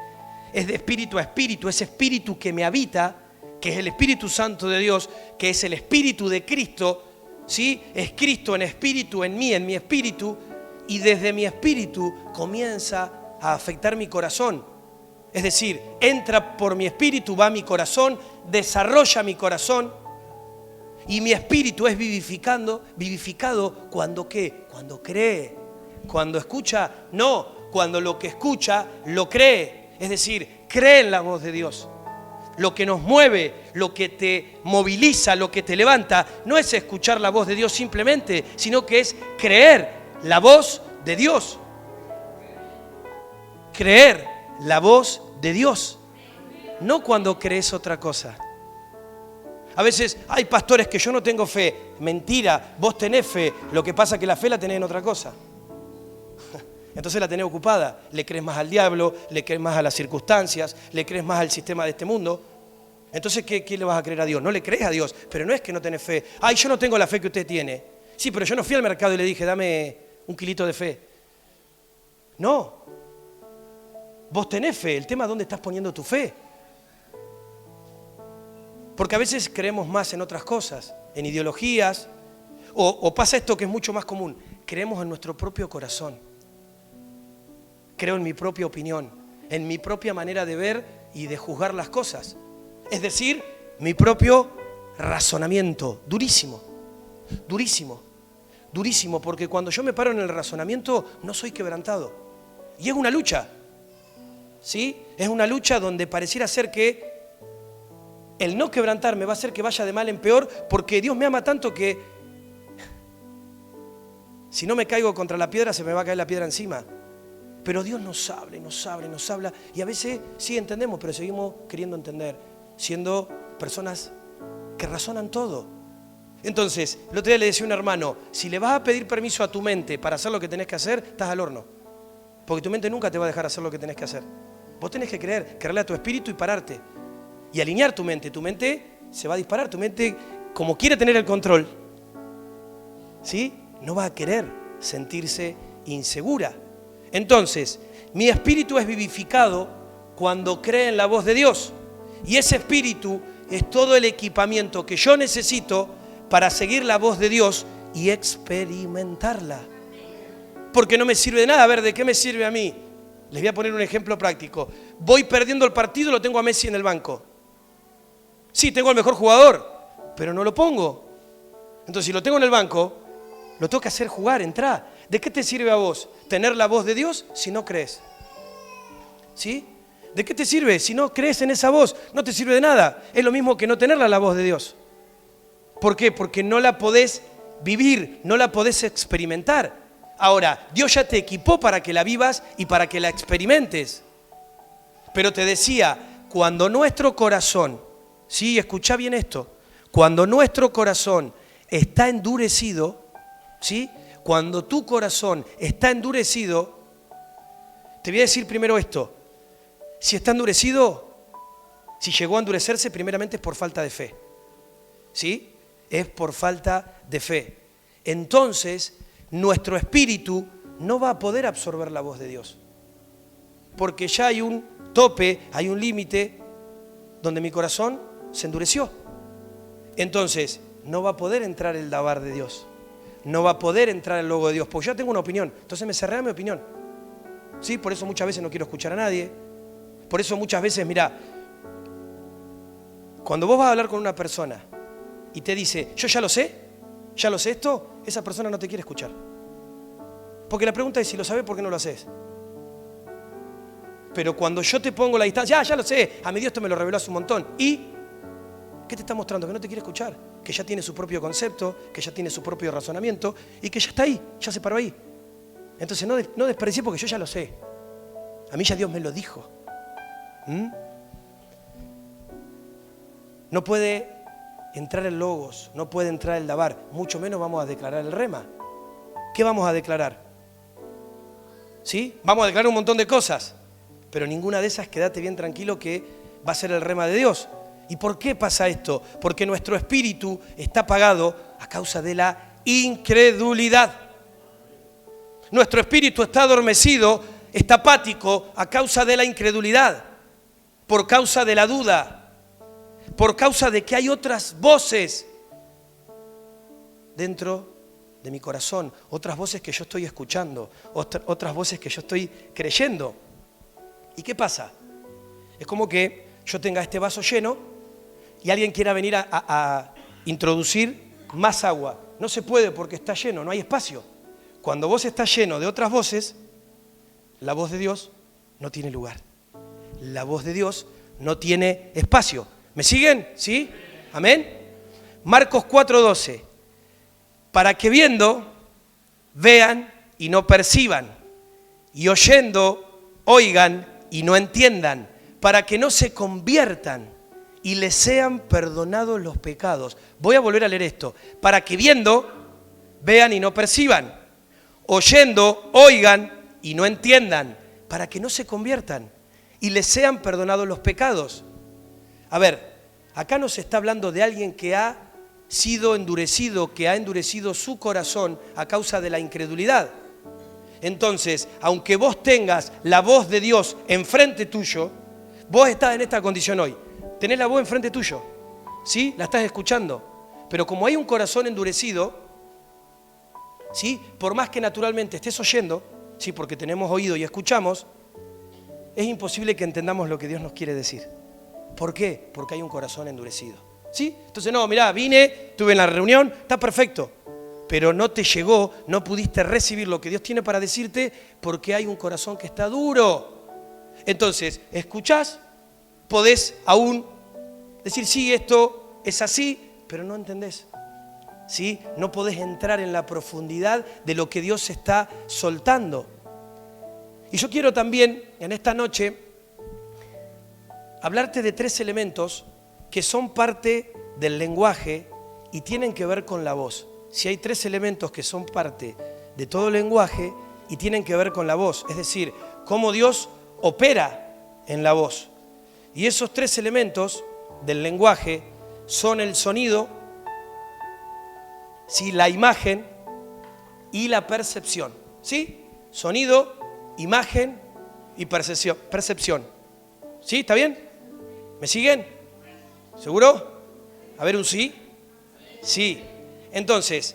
Es de espíritu a espíritu, ese espíritu que me habita, que es el Espíritu Santo de Dios, que es el Espíritu de Cristo, ¿sí? Es Cristo en espíritu, en mi espíritu, y desde mi espíritu comienza a afectar mi corazón. Es decir, entra por mi espíritu, va a mi corazón, desarrolla mi corazón, y mi espíritu es vivificado cuando ¿qué? Cuando cree. Cuando escucha, no. Cuando lo que escucha, lo cree. Es decir, cree en la voz de Dios. Lo que nos mueve, lo que te moviliza, lo que te levanta, no es escuchar la voz de Dios simplemente, sino que es creer la voz de Dios. Creer la voz de Dios. No cuando crees otra cosa. A veces hay pastores que yo no tengo fe. Mentira, vos tenés fe. Lo que pasa es que la fe la tenés en otra cosa. Entonces la tenés ocupada. Le crees más al diablo, le crees más a las circunstancias, le crees más al sistema de este mundo. Entonces, ¿qué le vas a creer a Dios? No le crees a Dios, pero no es que no tenés fe. Ay, yo no tengo la fe que usted tiene. Sí, pero yo no fui al mercado y le dije, dame un kilito de fe. No. Vos tenés fe. El tema es dónde estás poniendo tu fe. Porque a veces creemos más en otras cosas, en ideologías, o pasa esto que es mucho más común. Creemos en nuestro propio corazón. Creo en mi propia opinión, en mi propia manera de ver y de juzgar las cosas. Es decir, mi propio razonamiento. Durísimo, durísimo, durísimo, porque cuando yo me paro en el razonamiento no soy quebrantado. Y es una lucha, ¿sí? Es una lucha donde pareciera ser que el no quebrantarme va a hacer que vaya de mal en peor, porque Dios me ama tanto que si no me caigo contra la piedra se me va a caer la piedra encima. Pero Dios nos habla, nos habla, y a veces sí entendemos, pero seguimos queriendo entender, siendo personas que razonan todo. Entonces, el otro día le decía a un hermano, si le vas a pedir permiso a tu mente para hacer lo que tenés que hacer, estás al horno. Porque tu mente nunca te va a dejar hacer lo que tenés que hacer. Vos tenés que creerle a tu espíritu y pararte. Y alinear tu mente. Tu mente se va a disparar. Tu mente, como quiere tener el control, ¿sí? No va a querer sentirse insegura. Entonces, mi espíritu es vivificado cuando cree en la voz de Dios. Y ese espíritu es todo el equipamiento que yo necesito para seguir la voz de Dios y experimentarla. Porque no me sirve de nada. A ver, ¿de qué me sirve a mí? Les voy a poner un ejemplo práctico. Voy perdiendo el partido, lo tengo a Messi en el banco. Sí, tengo al mejor jugador, pero no lo pongo. Entonces, si lo tengo en el banco, lo tengo que hacer jugar, entrar. ¿De qué te sirve a vos tener la voz de Dios si no crees? ¿Sí? ¿De qué te sirve si no crees en esa voz? No te sirve de nada. Es lo mismo que no tenerla, la voz de Dios. ¿Por qué? Porque no la podés vivir, no la podés experimentar. Ahora, Dios ya te equipó para que la vivas y para que la experimentes. Pero te decía, cuando nuestro corazón, sí, escuchá bien esto, cuando nuestro corazón está endurecido, ¿sí? Cuando tu corazón está endurecido, te voy a decir primero esto. Si está endurecido, si llegó a endurecerse, primeramente es por falta de fe. ¿Sí? Es por falta de fe. Entonces, nuestro espíritu no va a poder absorber la voz de Dios. Porque ya hay un tope, hay un límite donde mi corazón se endureció. Entonces, no va a poder entrar el dabar de Dios. No va a poder entrar el logo de Dios, porque yo tengo una opinión. Entonces me cerré a mi opinión. ¿Sí? Por eso muchas veces no quiero escuchar a nadie. Por eso muchas veces, mirá, cuando vos vas a hablar con una persona y te dice, yo ya lo sé esto, esa persona no te quiere escuchar. Porque la pregunta es, si lo sabes, ¿por qué no lo haces? Pero cuando yo te pongo la distancia, ya lo sé, a mi Dios te me lo reveló hace un montón. ¿Y qué te está mostrando? Que no te quiere escuchar, que ya tiene su propio concepto, que ya tiene su propio razonamiento y que ya está ahí, ya se paró ahí. Entonces no desprecié porque yo ya lo sé. A mí ya Dios me lo dijo. No puede entrar el logos, no puede entrar el dabar, mucho menos vamos a declarar el rema. ¿Qué vamos a declarar? ¿Sí? Vamos a declarar un montón de cosas, pero ninguna de esas, quédate bien tranquilo que va a ser el rema de Dios. ¿Y por qué pasa esto? Porque nuestro espíritu está apagado a causa de la incredulidad. Nuestro espíritu está adormecido, está apático a causa de la incredulidad, por causa de la duda, por causa de que hay otras voces dentro de mi corazón, otras voces que yo estoy escuchando, otras voces que yo estoy creyendo. ¿Y qué pasa? Es como que yo tenga este vaso lleno y alguien quiera venir a introducir más agua. No se puede porque está lleno, no hay espacio. Cuando vos estás lleno de otras voces, la voz de Dios no tiene lugar. La voz de Dios no tiene espacio. ¿Me siguen? ¿Sí? ¿Amén? Marcos 4:12. Para que viendo, vean y no perciban, y oyendo, oigan y no entiendan, para que no se conviertan y les sean perdonados los pecados. Voy a volver a leer esto. Para que viendo, vean y no perciban, oyendo, oigan y no entiendan, para que no se conviertan y les sean perdonados los pecados. A ver, acá nos está hablando de alguien que ha sido endurecido, que ha endurecido su corazón a causa de la incredulidad. Entonces, aunque vos tengas la voz de Dios enfrente tuyo, vos estás en esta condición hoy. Tenés la voz enfrente tuyo, ¿sí? La estás escuchando. Pero como hay un corazón endurecido, ¿sí? Por más que naturalmente estés oyendo, ¿sí? Porque tenemos oído y escuchamos, es imposible que entendamos lo que Dios nos quiere decir. ¿Por qué? Porque hay un corazón endurecido. ¿Sí? Entonces, no, mirá, vine, estuve en la reunión, está perfecto, pero no te llegó, no pudiste recibir lo que Dios tiene para decirte porque hay un corazón que está duro. Entonces, escuchás, podés aún decir, sí, esto es así, pero no entendés. ¿Sí? No podés entrar en la profundidad de lo que Dios está soltando. Y yo quiero también, en esta noche, hablarte de 3 elementos que son parte del lenguaje y tienen que ver con la voz. Si hay 3 elementos que son parte de todo el lenguaje y tienen que ver con la voz, es decir, cómo Dios opera en la voz. Y esos 3 elementos del lenguaje son el sonido, ¿sí? La imagen y la percepción. ¿Sí? Sonido, imagen y percepción. ¿Sí? ¿Está bien? ¿Me siguen? ¿Seguro? A ver, un sí. Sí. Entonces,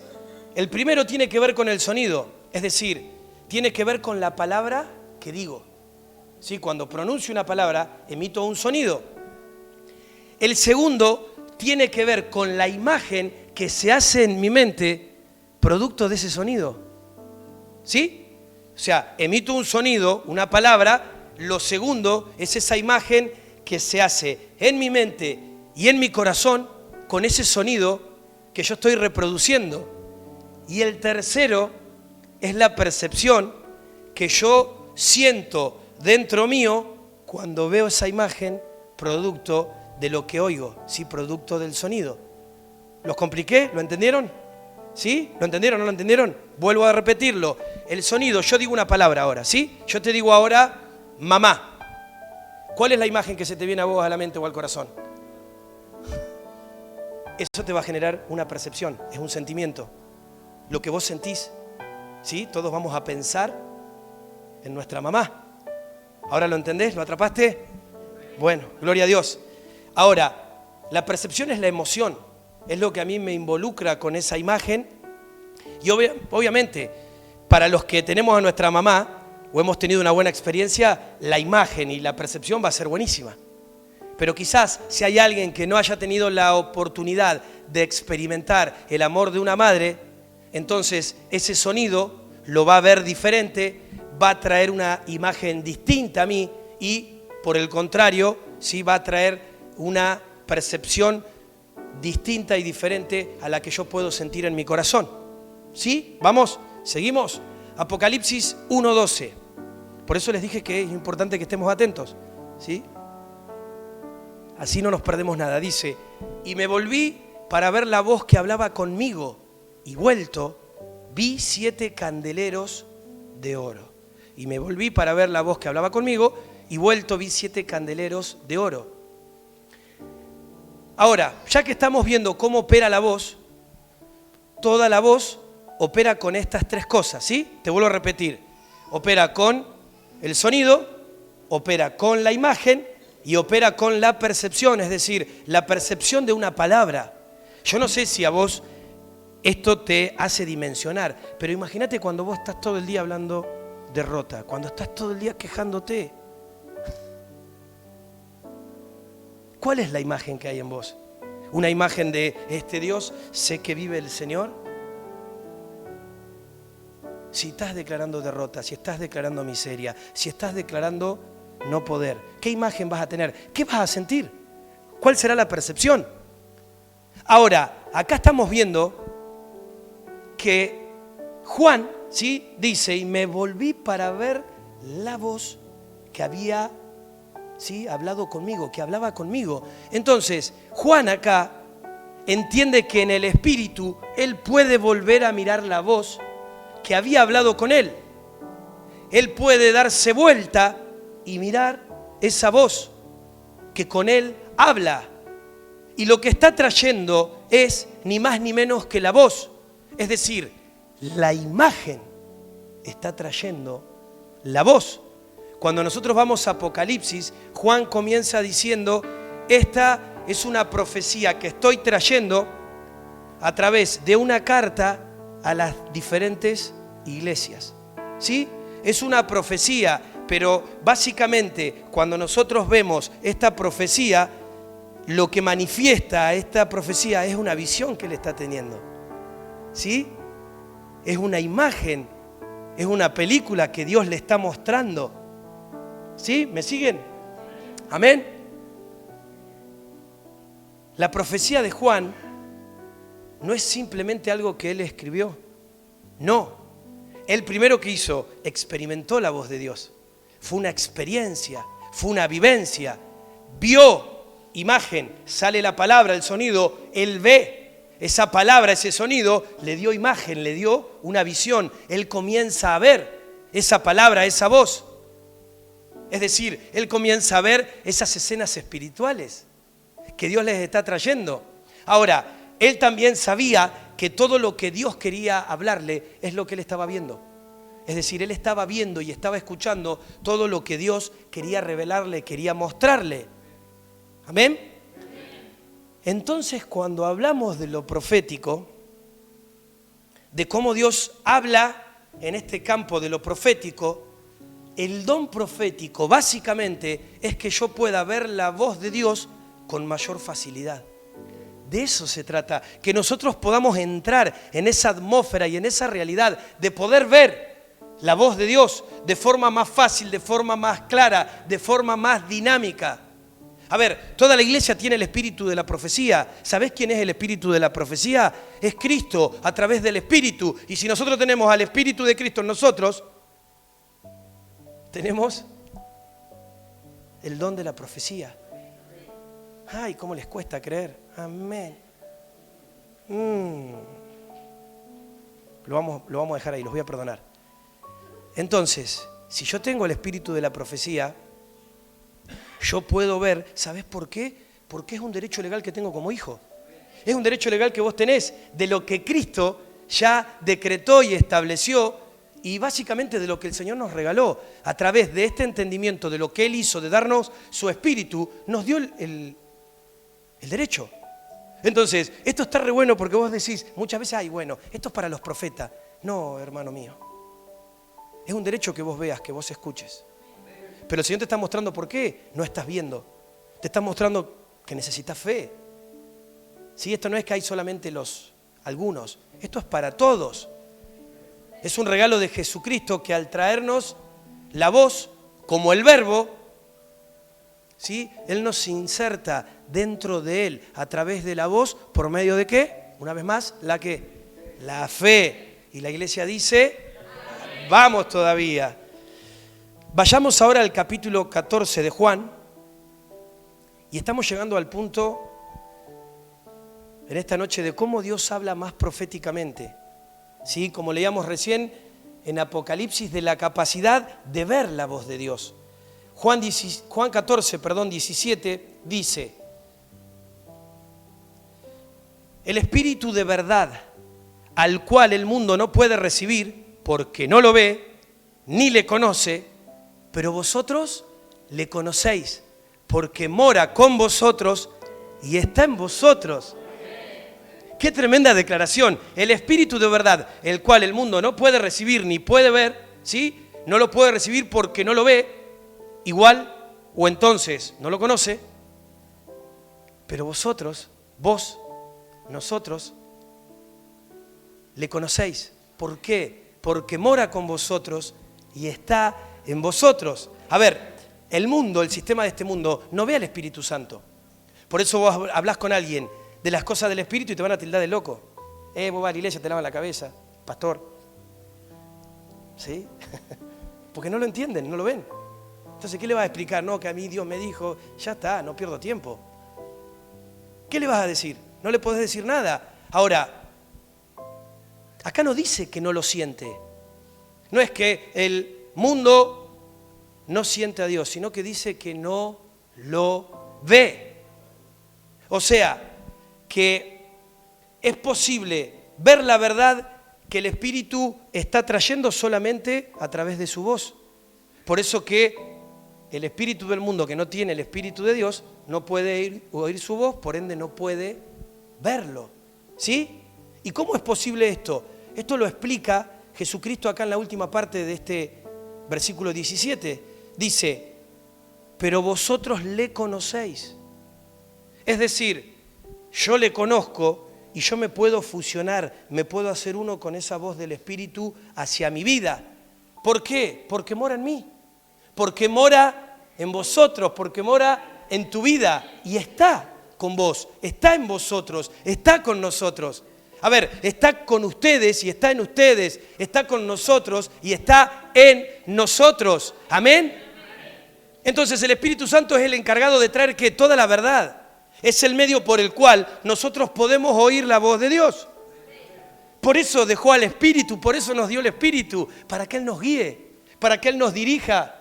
el primero tiene que ver con el sonido, es decir, tiene que ver con la palabra que digo. ¿Sí? Cuando pronuncio una palabra, emito un sonido. El segundo tiene que ver con la imagen que se hace en mi mente producto de ese sonido. ¿Sí? O sea, emito un sonido, una palabra, lo segundo es esa imagen que se hace en mi mente y en mi corazón con ese sonido que yo estoy reproduciendo. Y el tercero es la percepción que yo siento dentro mío cuando veo esa imagen producto de lo que oigo, ¿sí? Producto del sonido. ¿Los compliqué? ¿Lo entendieron? ¿Sí? ¿Lo entendieron? ¿No lo entendieron? Vuelvo a repetirlo. El sonido, yo digo una palabra ahora, ¿sí? Yo te digo ahora, mamá. ¿Cuál es la imagen que se te viene a vos a la mente o al corazón? Eso te va a generar una percepción, es un sentimiento. Lo que vos sentís, ¿sí? Todos vamos a pensar en nuestra mamá. ¿Ahora lo entendés? ¿Lo atrapaste? Bueno, gloria a Dios. Ahora, la percepción es la emoción, es lo que a mí me involucra con esa imagen. Y obviamente, para los que tenemos a nuestra mamá o hemos tenido una buena experiencia, la imagen y la percepción va a ser buenísima. Pero quizás si hay alguien que no haya tenido la oportunidad de experimentar el amor de una madre, entonces ese sonido lo va a ver diferente, va a traer una imagen distinta a mí y, por el contrario, sí va a traer una percepción distinta y diferente a la que yo puedo sentir en mi corazón. ¿Sí? Vamos, seguimos. Apocalipsis 1:12. Por eso les dije que es importante que estemos atentos. ¿Sí? Así no nos perdemos nada. Dice, y me volví para ver la voz que hablaba conmigo, y vuelto, vi 7 candeleros de oro. Y me volví para ver la voz que hablaba conmigo, y vuelto vi 7 candeleros de oro. Ahora, ya que estamos viendo cómo opera la voz, toda la voz opera con estas 3 cosas, ¿sí? Te vuelvo a repetir. Opera con el sonido, opera con la imagen y opera con la percepción, es decir, la percepción de una palabra. Yo no sé si a vos esto te hace dimensionar, pero imagínate cuando vos estás todo el día hablando derrota, cuando estás todo el día quejándote. ¿Cuál es la imagen que hay en vos? ¿Una imagen de este Dios, sé que vive el Señor? Si estás declarando derrota, si estás declarando miseria, si estás declarando no poder, ¿qué imagen vas a tener? ¿Qué vas a sentir? ¿Cuál será la percepción? Ahora, acá estamos viendo que Juan, ¿sí?, dice, y me volví para ver la voz que había, ¿sí?, hablado conmigo, que hablaba conmigo. Entonces, Juan acá entiende que en el Espíritu él puede volver a mirar la voz que había hablado con él. Él puede darse vuelta y mirar esa voz que con él habla. Y lo que está trayendo es ni más ni menos que la voz. Es decir, la imagen está trayendo la voz. Cuando nosotros vamos a Apocalipsis, Juan comienza diciendo, esta es una profecía que estoy trayendo a través de una carta a las diferentes iglesias. ¿Sí? Es una profecía, pero básicamente cuando nosotros vemos esta profecía, lo que manifiesta esta profecía es una visión que él está teniendo. ¿Sí? Es una imagen, es una película que Dios le está mostrando. ¿Sí? ¿Me siguen? Amén. La profecía de Juan no es simplemente algo que él escribió. No. Él primero que hizo, experimentó la voz de Dios. Fue una experiencia, fue una vivencia. Vio imagen, sale la palabra, el sonido, él ve esa palabra, ese sonido, le dio imagen, le dio una visión. Él comienza a ver esa palabra, esa voz. Es decir, él comienza a ver esas escenas espirituales que Dios les está trayendo. Ahora, él también sabía que todo lo que Dios quería hablarle es lo que él estaba viendo. Es decir, él estaba viendo y estaba escuchando todo lo que Dios quería revelarle, quería mostrarle. ¿Amén? Entonces, cuando hablamos de lo profético, de cómo Dios habla en este campo de lo profético, el don profético básicamente es que yo pueda ver la voz de Dios con mayor facilidad. De eso se trata, que nosotros podamos entrar en esa atmósfera y en esa realidad de poder ver la voz de Dios de forma más fácil, de forma más clara, de forma más dinámica. A ver, toda la iglesia tiene el espíritu de la profecía. ¿Sabés quién es el espíritu de la profecía? Es Cristo a través del Espíritu. Y si nosotros tenemos al Espíritu de Cristo en nosotros, tenemos el don de la profecía. Ay, cómo les cuesta creer. Amén. Lo vamos a dejar ahí, los voy a perdonar. Entonces, si yo tengo el espíritu de la profecía, yo puedo ver, ¿sabes por qué? Porque es un derecho legal que tengo como hijo. Es un derecho legal que vos tenés de lo que Cristo ya decretó y estableció y básicamente de lo que el Señor nos regaló. A través de este entendimiento de lo que Él hizo, de darnos su espíritu, nos dio el derecho. Entonces, esto está re bueno porque vos decís muchas veces, ay, bueno, esto es para los profetas. No, hermano mío. Es un derecho que vos veas, que vos escuches. Pero el Señor te está mostrando por qué no estás viendo. Te está mostrando que necesitas fe. Sí, esto no es que hay solamente algunos. Esto es para todos. Es un regalo de Jesucristo que al traernos la voz como el verbo, ¿sí? Él nos inserta dentro de Él a través de la voz, ¿por medio de qué? Una vez más, ¿la qué? La fe. Y la iglesia dice, vamos todavía. Vayamos ahora al capítulo 14 de Juan. Y estamos llegando al punto en esta noche de cómo Dios habla más proféticamente. ¿Sí? Como leíamos recién en Apocalipsis, de la capacidad de ver la voz de Dios. Juan 14, 17 dice: el Espíritu de verdad, al cual el mundo no puede recibir, porque no lo ve, ni le conoce, pero vosotros le conocéis, porque mora con vosotros y está en vosotros. Qué tremenda declaración. El Espíritu de verdad, el cual el mundo no puede recibir ni puede ver, ¿sí? No lo puede recibir porque no lo ve, igual, o entonces no lo conoce, pero vosotros, vos, nosotros, le conocéis. ¿Por qué? Porque mora con vosotros y está en vosotros. A ver, el mundo, el sistema de este mundo, no ve al Espíritu Santo. Por eso vos hablás con alguien de las cosas del Espíritu y te van a tildar de loco. Vos vas a la iglesia, te lavan la cabeza, pastor. ¿Sí? Porque no lo entienden, no lo ven. Entonces, ¿qué le vas a explicar? No, que a mí Dios me dijo, ya está, no pierdo tiempo. ¿Qué le vas a decir? No le podés decir nada. Ahora, acá no dice que no lo siente. No es que el mundo no siente a Dios, sino que dice que no lo ve. O sea, que es posible ver la verdad que el Espíritu está trayendo solamente a través de su voz. Por eso que el espíritu del mundo que no tiene el Espíritu de Dios no puede oír su voz, por ende no puede verlo. ¿Sí? ¿Y cómo es posible esto? Esto lo explica Jesucristo acá en la última parte de este versículo 17. Dice, pero vosotros le conocéis. Es decir, yo le conozco y yo me puedo fusionar, me puedo hacer uno con esa voz del Espíritu hacia mi vida. ¿Por qué? Porque mora en mí, porque mora en vosotros, porque mora en tu vida y está con vos, está en vosotros, está con nosotros. A ver, está con ustedes y está en ustedes, está con nosotros y está en nosotros. ¿Amén? Entonces el Espíritu Santo es el encargado de traer que toda la verdad. Es el medio por el cual nosotros podemos oír la voz de Dios. Por eso dejó al Espíritu, por eso nos dio el Espíritu, para que Él nos guíe, para que Él nos dirija,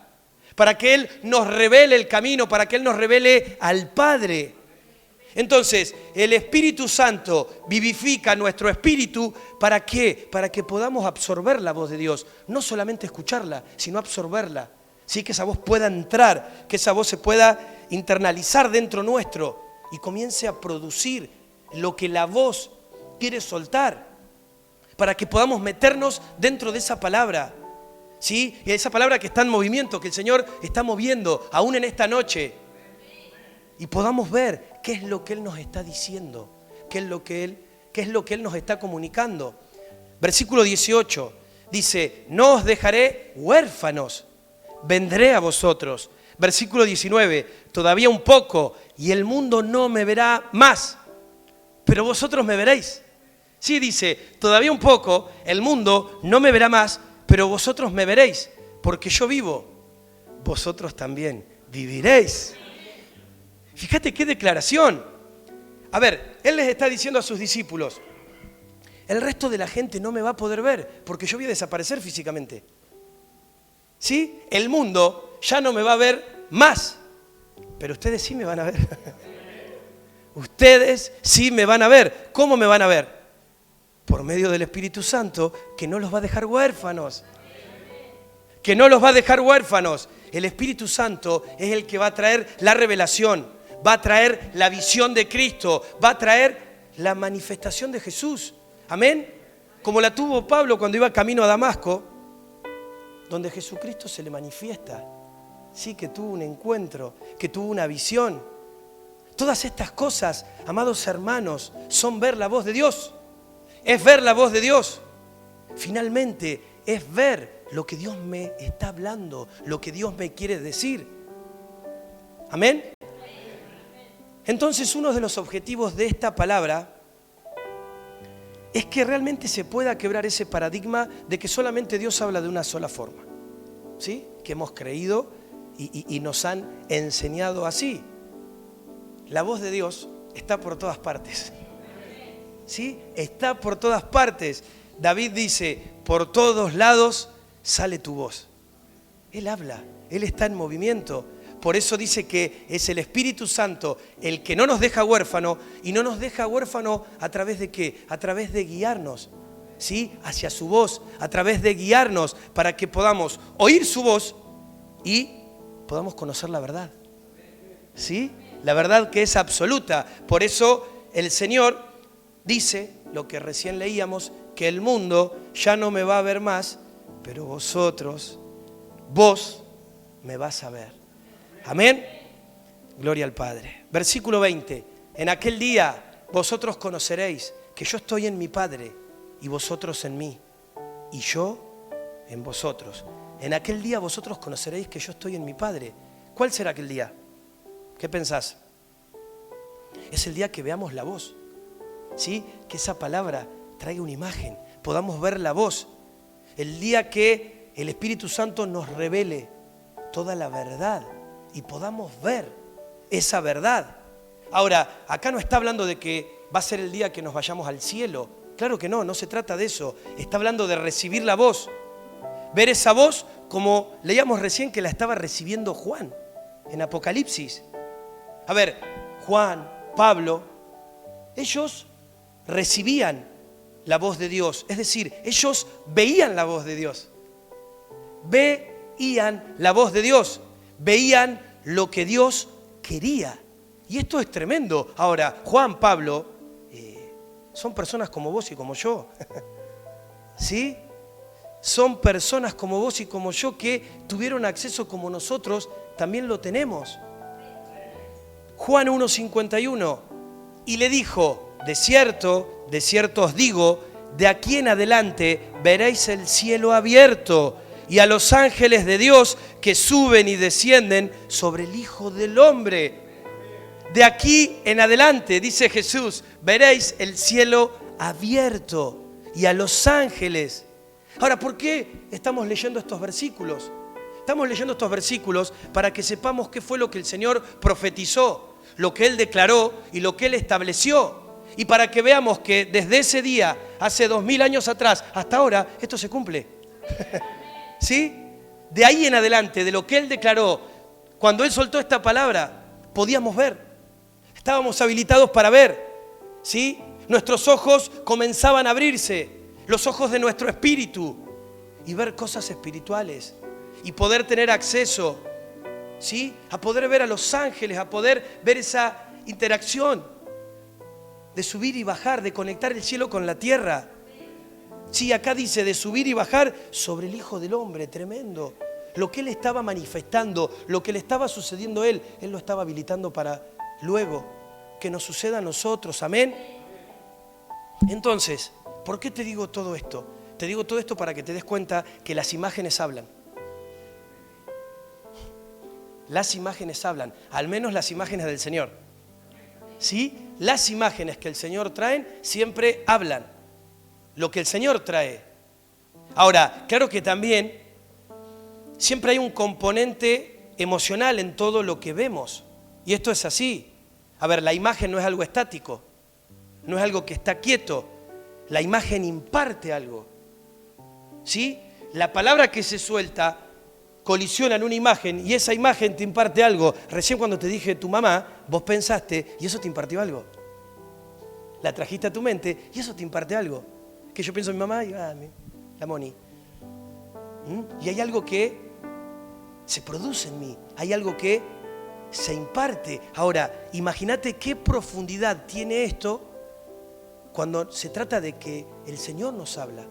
para que Él nos revele el camino, para que Él nos revele al Padre. Entonces, el Espíritu Santo vivifica nuestro espíritu, ¿para qué? Para que podamos absorber la voz de Dios, no solamente escucharla, sino absorberla. Sí, que esa voz pueda entrar, que esa voz se pueda internalizar dentro nuestro y comience a producir lo que la voz quiere soltar, para que podamos meternos dentro de esa palabra, ¿sí? Y esa palabra que está en movimiento, que el Señor está moviendo aún en esta noche, y podamos ver qué es lo que Él nos está diciendo, qué es lo que Él nos está comunicando. Versículo 18 dice, no os dejaré huérfanos, vendré a vosotros. Versículo 19, todavía un poco y el mundo no me verá más, pero vosotros me veréis. Sí, dice, todavía un poco, el mundo no me verá más, pero vosotros me veréis, porque yo vivo, vosotros también viviréis. Fíjate qué declaración. A ver, Él les está diciendo a sus discípulos, el resto de la gente no me va a poder ver, porque yo voy a desaparecer físicamente. ¿Sí? El mundo ya no me va a ver más, pero ustedes sí me van a ver. Ustedes sí me van a ver. ¿Cómo me van a ver? Por medio del Espíritu Santo, que no los va a dejar huérfanos. Que no los va a dejar huérfanos. El Espíritu Santo es el que va a traer la revelación, va a traer la visión de Cristo, va a traer la manifestación de Jesús. Amén. Como la tuvo Pablo cuando iba camino a Damasco, donde Jesucristo se le manifiesta. Sí, que tuvo un encuentro, que tuvo una visión. Todas estas cosas, amados hermanos, son ver la voz de Dios. Es ver la voz de Dios. Finalmente, es ver lo que Dios me está hablando, lo que Dios me quiere decir. ¿Amén? Entonces, uno de los objetivos de esta palabra es que realmente se pueda quebrar ese paradigma de que solamente Dios habla de una sola forma, ¿sí? Que hemos creído y nos han enseñado así. La voz de Dios está por todas partes, ¿sí? Está por todas partes. David dice, por todos lados sale tu voz. Él habla, Él está en movimiento. Por eso dice que es el Espíritu Santo el que no nos deja huérfano, y no nos deja huérfano a través de ¿qué? A través de guiarnos, ¿sí? Hacia su voz, a través de guiarnos para que podamos oír su voz y podamos conocer la verdad, ¿sí? La verdad que es absoluta. Por eso el Señor dice, lo que recién leíamos, que el mundo ya no me va a ver más, pero vos me vas a ver. Amén. Gloria al Padre. Versículo 20. En aquel día vosotros conoceréis que yo estoy en mi Padre y vosotros en mí y yo en vosotros. En aquel día vosotros conoceréis que yo estoy en mi Padre. ¿Cuál será aquel día? ¿Qué pensás? Es el día que veamos la voz, ¿sí? Que esa palabra traiga una imagen, podamos ver la voz. El día que el Espíritu Santo nos revele toda la verdad y podamos ver esa verdad. Ahora, acá no está hablando de que va a ser el día que nos vayamos al cielo. Claro que no, no se trata de eso. Está hablando de recibir la voz. Ver esa voz como leíamos recién que la estaba recibiendo Juan en Apocalipsis. A ver, Juan, Pablo, ellos recibían la voz de Dios. Es decir, ellos veían la voz de Dios. Veían la voz de Dios. Veían lo que Dios quería. Y esto es tremendo. Ahora, Juan, Pablo, son personas como vos y como yo. ¿Sí? Son personas como vos y como yo que tuvieron acceso como nosotros también lo tenemos. Juan 1:51. Y le dijo, de cierto os digo, de aquí en adelante veréis el cielo abierto y a los ángeles de Dios que suben y descienden sobre el Hijo del Hombre. De aquí en adelante, dice Jesús, veréis el cielo abierto y a los ángeles. Ahora, ¿por qué estamos leyendo estos versículos? Estamos leyendo estos versículos para que sepamos qué fue lo que el Señor profetizó, lo que Él declaró y lo que Él estableció. Y para que veamos que desde ese día, hace 2000 años atrás, hasta ahora, esto se cumple. ¿Sí? De ahí en adelante, de lo que Él declaró, cuando Él soltó esta palabra, podíamos ver. Estábamos habilitados para ver. ¿Sí? Nuestros ojos comenzaban a abrirse, los ojos de nuestro espíritu, y ver cosas espirituales. Y poder tener acceso, ¿sí? A poder ver a los ángeles, a poder ver esa interacción de subir y bajar, de conectar el cielo con la tierra. Sí, acá dice de subir y bajar sobre el Hijo del Hombre, tremendo. Lo que Él estaba manifestando, lo que le estaba sucediendo a Él lo estaba habilitando para luego que nos suceda a nosotros. Amén. Entonces, ¿por qué te digo todo esto? Te digo todo esto para que te des cuenta que las imágenes hablan. Las imágenes hablan, al menos las imágenes del Señor. ¿Sí? Las imágenes que el Señor trae siempre hablan. Lo que el Señor trae. Ahora, claro que también siempre hay un componente emocional en todo lo que vemos. Y esto es así. A ver, la imagen no es algo estático. No es algo que está quieto. La imagen imparte algo. ¿Sí? La palabra que se suelta colisiona en una imagen y esa imagen te imparte algo. Recién cuando te dije tu mamá, vos pensaste y eso te impartió algo. La trajiste a tu mente y eso te imparte algo. Que yo pienso en mi mamá y la Moni. Y hay algo que se produce en mí. Hay algo que se imparte. Ahora, imagínate qué profundidad tiene esto cuando se trata de que el Señor nos habla.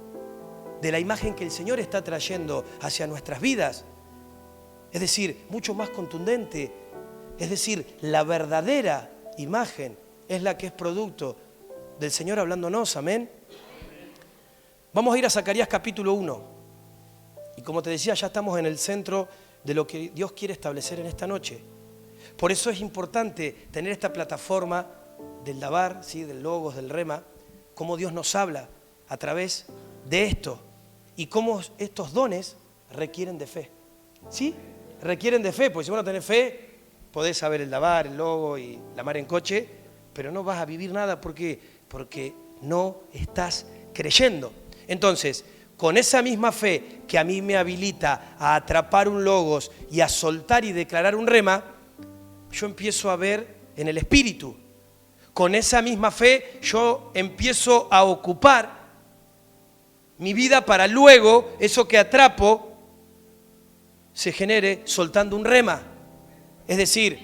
De la imagen que el Señor está trayendo hacia nuestras vidas. Es decir, mucho más contundente. Es decir, la verdadera imagen es la que es producto del Señor hablándonos. Amén. Vamos a ir a Zacarías capítulo 1. Y como te decía, ya estamos en el centro de lo que Dios quiere establecer en esta noche. Por eso es importante tener esta plataforma del Dabar, ¿sí? Del Logos, del Rema, cómo Dios nos habla a través de esto y cómo estos dones requieren de fe. ¿Sí? Requieren de fe, porque si vos no tenés fe, podés saber el Dabar, el Logo y la mar en coche, pero no vas a vivir nada porque no estás creyendo. Entonces, con esa misma fe que a mí me habilita a atrapar un Logos y a soltar y declarar un Rema, yo empiezo a ver en el Espíritu. Con esa misma fe yo empiezo a ocupar mi vida para luego eso que atrapo se genere soltando un Rema. Es decir,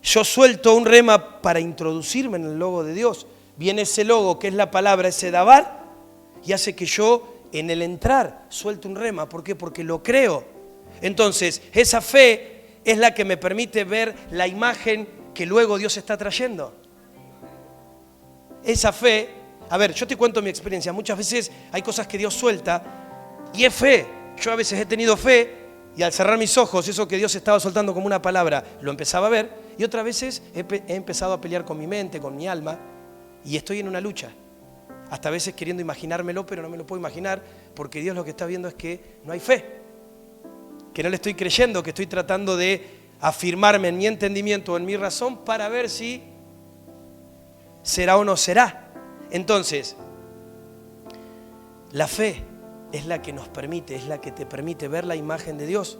yo suelto un Rema para introducirme en el Logo de Dios. Viene ese Logo que es la palabra, ese Dabar, y hace que yo en el entrar suelte un Rema. ¿Por qué? Porque lo creo. Entonces, esa fe es la que me permite ver la imagen que luego Dios está trayendo. Esa fe, a ver, yo te cuento mi experiencia. Muchas veces hay cosas que Dios suelta y es fe. Yo a veces he tenido fe y al cerrar mis ojos, eso que Dios estaba soltando como una palabra, lo empezaba a ver. Y otras veces he empezado a pelear con mi mente, con mi alma, y estoy en una lucha. Hasta a veces queriendo imaginármelo, pero no me lo puedo imaginar, porque Dios lo que está viendo es que no hay fe, que no le estoy creyendo, que estoy tratando de afirmarme en mi entendimiento o en mi razón para ver si será o no será. Entonces, la fe es la que nos permite, es la que te permite ver la imagen de Dios,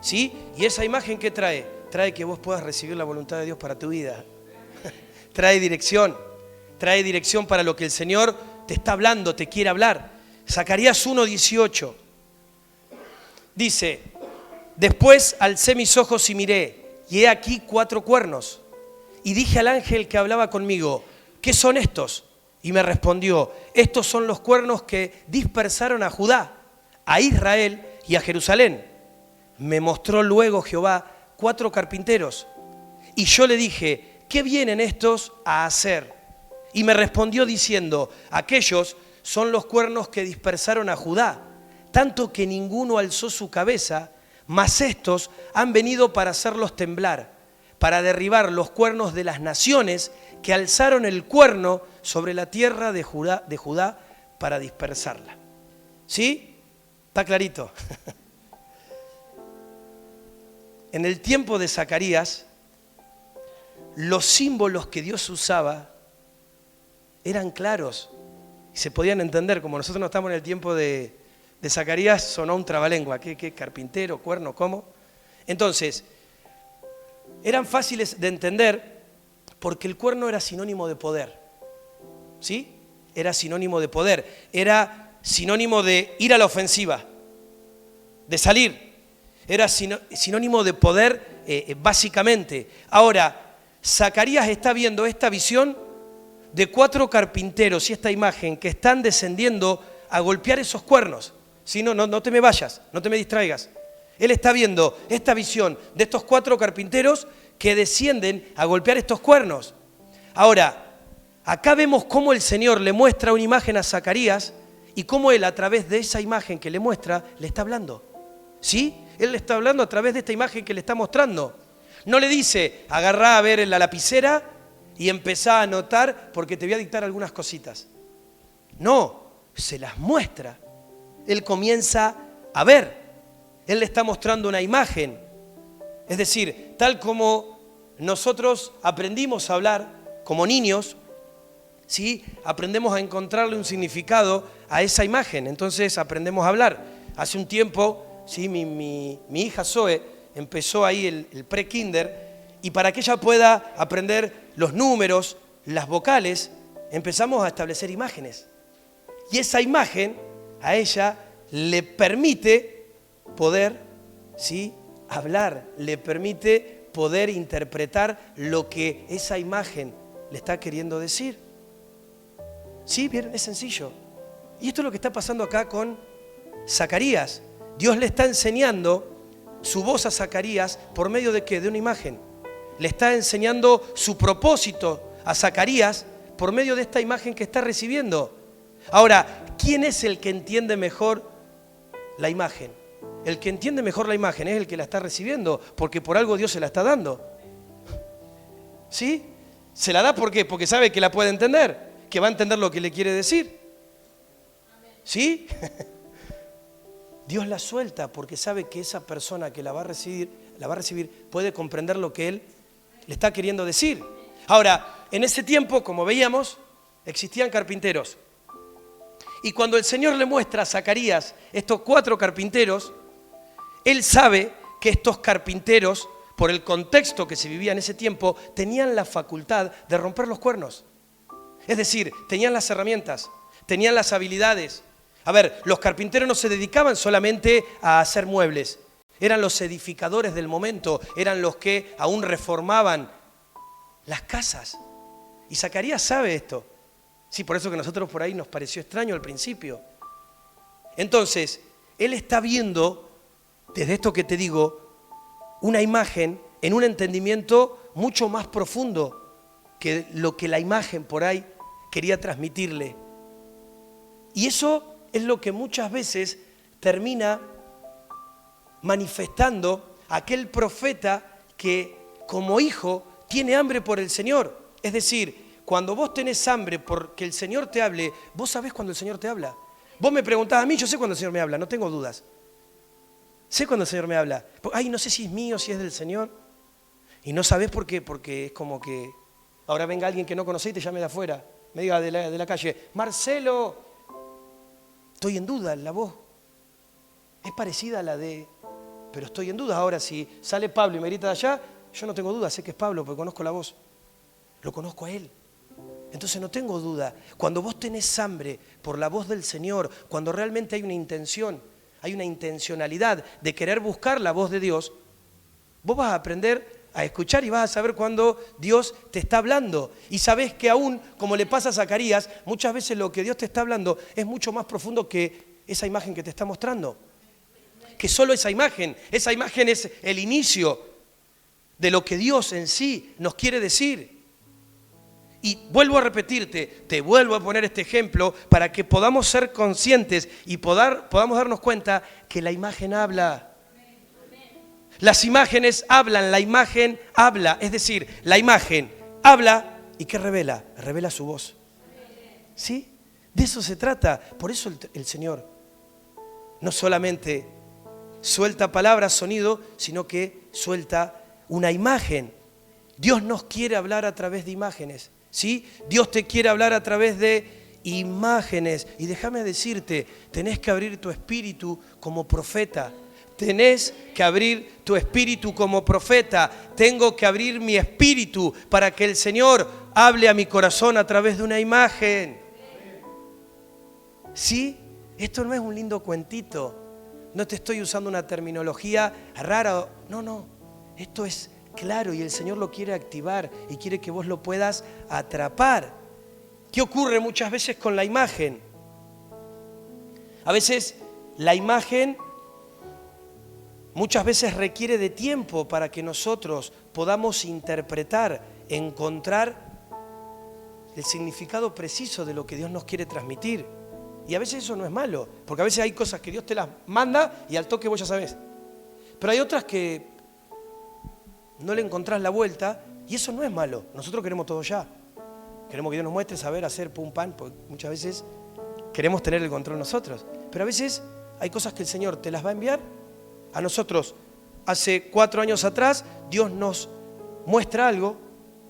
¿sí? Y esa imagen, ¿qué trae? Trae que vos puedas recibir la voluntad de Dios para tu vida. Trae dirección para lo que el Señor te está hablando, te quiere hablar. Zacarías 1:18 dice: después alcé mis ojos y miré, y he aquí 4 cuernos. Y dije al ángel que hablaba conmigo: ¿qué son estos? Y me respondió: estos son los cuernos que dispersaron a Judá, a Israel y a Jerusalén. Me mostró luego Jehová 4 carpinteros. Y yo le dije: ¿qué vienen estos a hacer? Y me respondió diciendo: aquellos son los cuernos que dispersaron a Judá, tanto que ninguno alzó su cabeza, mas estos han venido para hacerlos temblar, para derribar los cuernos de las naciones que alzaron el cuerno sobre la tierra de Judá para dispersarla. ¿Sí? ¿Está clarito? En el tiempo de Zacarías, los símbolos que Dios usaba eran claros y se podían entender. Como nosotros no estamos en el tiempo de Zacarías, sonó un trabalengua. ¿Qué carpintero, cuerno, cómo? Entonces, eran fáciles de entender porque el cuerno era sinónimo de poder. ¿Sí? Era sinónimo de poder. Era sinónimo de ir a la ofensiva, de salir. Era sinónimo de poder, básicamente. Ahora, Zacarías está viendo esta visión de 4 carpinteros y esta imagen que están descendiendo a golpear esos cuernos. Si no te me vayas, no te me distraigas. Él está viendo esta visión de estos 4 carpinteros que descienden a golpear estos cuernos. Ahora, acá vemos cómo el Señor le muestra una imagen a Zacarías y cómo Él, a través de esa imagen que le muestra, le está hablando. ¿Sí? Él le está hablando a través de esta imagen que le está mostrando. No le dice: agarrá a ver en la lapicera y empezá a anotar porque te voy a dictar algunas cositas. No, se las muestra. Él comienza a ver. Él le está mostrando una imagen. Es decir, tal como nosotros aprendimos a hablar como niños, ¿sí? Aprendemos a encontrarle un significado a esa imagen. Entonces aprendemos a hablar. Hace un tiempo, ¿sí? mi hija Zoe empezó ahí el pre-kinder, y para que ella pueda aprender los números, las vocales, empezamos a establecer imágenes. Y esa imagen a ella le permite poder, ¿sí? hablar, le permite poder interpretar lo que esa imagen le está queriendo decir. ¿Sí? ¿Vieron? Es sencillo. Y esto es lo que está pasando acá con Zacarías. Dios le está enseñando su voz a Zacarías por medio de ¿qué? De una imagen. Le está enseñando su propósito a Zacarías por medio de esta imagen que está recibiendo. Ahora, ¿quién es el que entiende mejor la imagen? El que entiende mejor la imagen es el que la está recibiendo, porque por algo Dios se la está dando. ¿Sí? Se la da ¿por qué? Porque sabe que la puede entender, que va a entender lo que le quiere decir. ¿Sí? Dios la suelta porque sabe que esa persona que la va a recibir puede comprender lo que Él le está queriendo decir. Ahora, en ese tiempo, como veíamos, existían carpinteros. Y cuando el Señor le muestra a Zacarías estos 4 carpinteros, Él sabe que estos carpinteros, por el contexto que se vivía en ese tiempo, tenían la facultad de romper los cuernos. Es decir, tenían las herramientas, tenían las habilidades. A ver, los carpinteros no se dedicaban solamente a hacer muebles. Eran los edificadores del momento, eran los que aún reformaban las casas. Y Zacarías sabe esto. Sí, por eso que a nosotros por ahí nos pareció extraño al principio. Entonces, él está viendo, desde esto que te digo, una imagen en un entendimiento mucho más profundo que lo que la imagen por ahí quería transmitirle. Y eso es lo que muchas veces termina manifestando aquel profeta que como hijo tiene hambre por el Señor. Es decir, cuando vos tenés hambre porque el Señor te hable, vos sabés cuando el Señor te habla. Vos me preguntás a mí, yo sé cuando el Señor me habla, no tengo dudas. Sé cuando el Señor me habla. Ay, no sé si es mío, si es del Señor. Y no sabés por qué, porque es como que ahora venga alguien que no conocés y te llame de afuera, me diga de la calle, Marcelo, estoy en duda, la voz es parecida a la de, pero estoy en duda. Ahora si sale Pablo y me grita de allá, yo no tengo duda, sé que es Pablo porque conozco la voz, lo conozco a él. Entonces no tengo duda. Cuando vos tenés hambre por la voz del Señor, cuando realmente hay una intención, hay una intencionalidad de querer buscar la voz de Dios, vos vas a aprender a escuchar y vas a saber cuando Dios te está hablando. Y sabés que aún, como le pasa a Zacarías, muchas veces lo que Dios te está hablando es mucho más profundo que esa imagen que te está mostrando. Que solo esa imagen es el inicio de lo que Dios en sí nos quiere decir. Y vuelvo a repetirte, te vuelvo a poner este ejemplo para que podamos ser conscientes y podamos darnos cuenta que la imagen habla. Las imágenes hablan, la imagen habla. Es decir, la imagen habla y ¿qué revela? Revela su voz. ¿Sí? De eso se trata. Por eso el Señor no solamente suelta palabras, sonido, sino que suelta una imagen. Dios nos quiere hablar a través de imágenes. ¿Sí? Dios te quiere hablar a través de imágenes. Y déjame decirte, tenés que abrir tu espíritu como profeta. Tenés que abrir tu espíritu como profeta. Tengo que abrir mi espíritu para que el Señor hable a mi corazón a través de una imagen. ¿Sí? Esto no es un lindo cuentito. No te estoy usando una terminología rara. No. Esto es claro y el Señor lo quiere activar y quiere que vos lo puedas atrapar. ¿Qué ocurre muchas veces con la imagen? A veces la imagen muchas veces requiere de tiempo para que nosotros podamos interpretar, encontrar el significado preciso de lo que Dios nos quiere transmitir. Y a veces eso no es malo, porque a veces hay cosas que Dios te las manda y al toque vos ya sabés. Pero hay otras que no le encontrás la vuelta y eso no es malo. Nosotros queremos todo ya. Queremos que Dios nos muestre, saber, hacer, pum, pam, porque muchas veces queremos tener el control nosotros. Pero a veces hay cosas que el Señor te las va a enviar. A nosotros, hace 4 años atrás, Dios nos muestra algo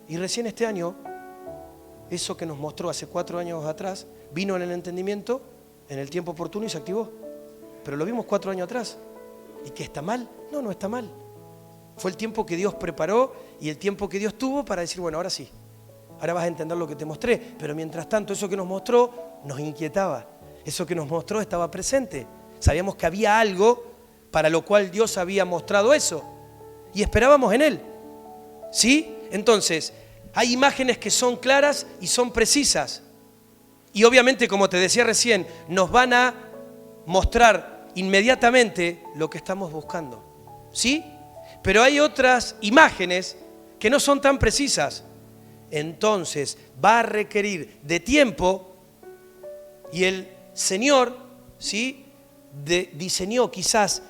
y recién este año, eso que nos mostró hace 4 años atrás, vino en el entendimiento, en el tiempo oportuno y se activó. Pero lo vimos 4 años atrás. ¿Y qué está mal? No está mal. Fue el tiempo que Dios preparó y el tiempo que Dios tuvo para decir, bueno, ahora sí. Ahora vas a entender lo que te mostré. Pero mientras tanto, eso que nos mostró nos inquietaba. Eso que nos mostró estaba presente. Sabíamos que había algo para lo cual Dios había mostrado eso. Y esperábamos en Él. ¿Sí? Entonces, hay imágenes que son claras y son precisas. Y obviamente, como te decía recién, nos van a mostrar inmediatamente lo que estamos buscando. ¿Sí? Pero hay otras imágenes que no son tan precisas. Entonces va a requerir de tiempo y el Señor, ¿sí? Diseñó quizás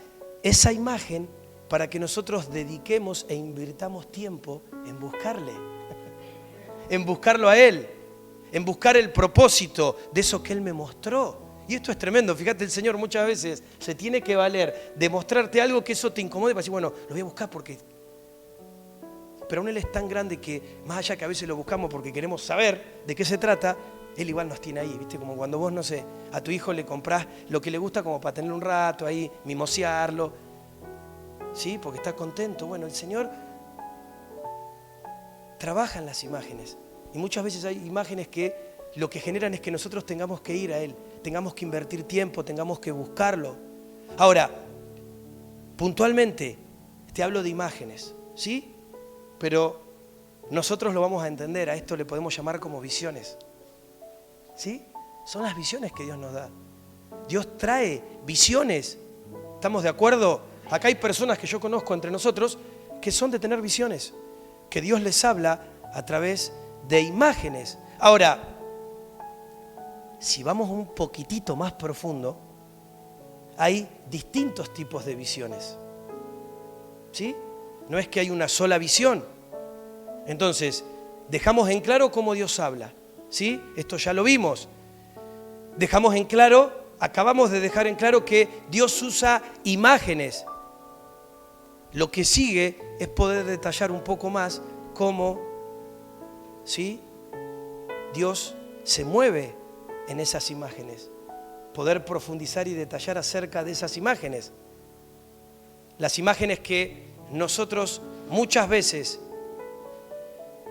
esa imagen para que nosotros dediquemos e invirtamos tiempo en buscarle. en buscarlo a Él, en buscar el propósito de eso que Él me mostró. Y esto es tremendo. Fíjate, el Señor muchas veces se tiene que valer de mostrarte algo que eso te incomode para decir, bueno, lo voy a buscar porque... Pero aún Él es tan grande que, más allá que a veces lo buscamos porque queremos saber de qué se trata, Él igual nos tiene ahí, ¿viste? Como cuando vos, no sé, a tu hijo le comprás lo que le gusta como para tener un rato ahí, mimosearlo, ¿sí? Porque está contento. Bueno, el Señor trabaja en las imágenes. Y muchas veces hay imágenes que lo que generan es que nosotros tengamos que ir a Él, tengamos que invertir tiempo, tengamos que buscarlo. Ahora, puntualmente, te hablo de imágenes, ¿sí? Pero nosotros lo vamos a entender, a esto le podemos llamar como visiones, ¿sí? Son las visiones que Dios nos da. Dios trae visiones, ¿estamos de acuerdo? Acá hay personas que yo conozco entre nosotros que son de tener visiones, que Dios les habla a través de imágenes. Ahora, si vamos un poquitito más profundo, hay distintos tipos de visiones, ¿sí? No es que hay una sola visión. Entonces, dejamos en claro cómo Dios habla, ¿sí? Esto ya lo vimos. Dejamos en claro, acabamos de dejar en claro que Dios usa imágenes. Lo que sigue es poder detallar un poco más cómo, ¿sí?, Dios se mueve en esas imágenes. Poder profundizar y detallar acerca de esas imágenes. Las imágenes que nosotros muchas veces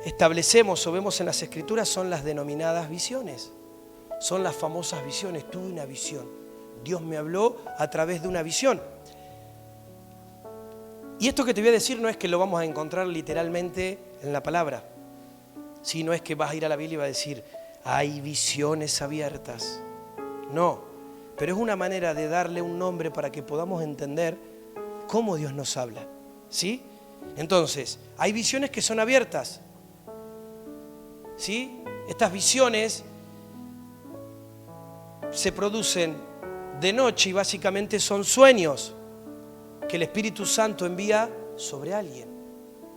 establecemos o vemos en las Escrituras son las denominadas visiones. Son las famosas visiones. Tuve una visión. Dios me habló a través de una visión. Y esto que te voy a decir no es que lo vamos a encontrar literalmente en la palabra. Sí, no es que vas a ir a la Biblia y vas a decir, hay visiones abiertas. No, pero es una manera de darle un nombre para que podamos entender cómo Dios nos habla, ¿sí? Entonces, hay visiones que son abiertas, ¿sí? Estas visiones se producen de noche y básicamente son sueños que el Espíritu Santo envía sobre alguien,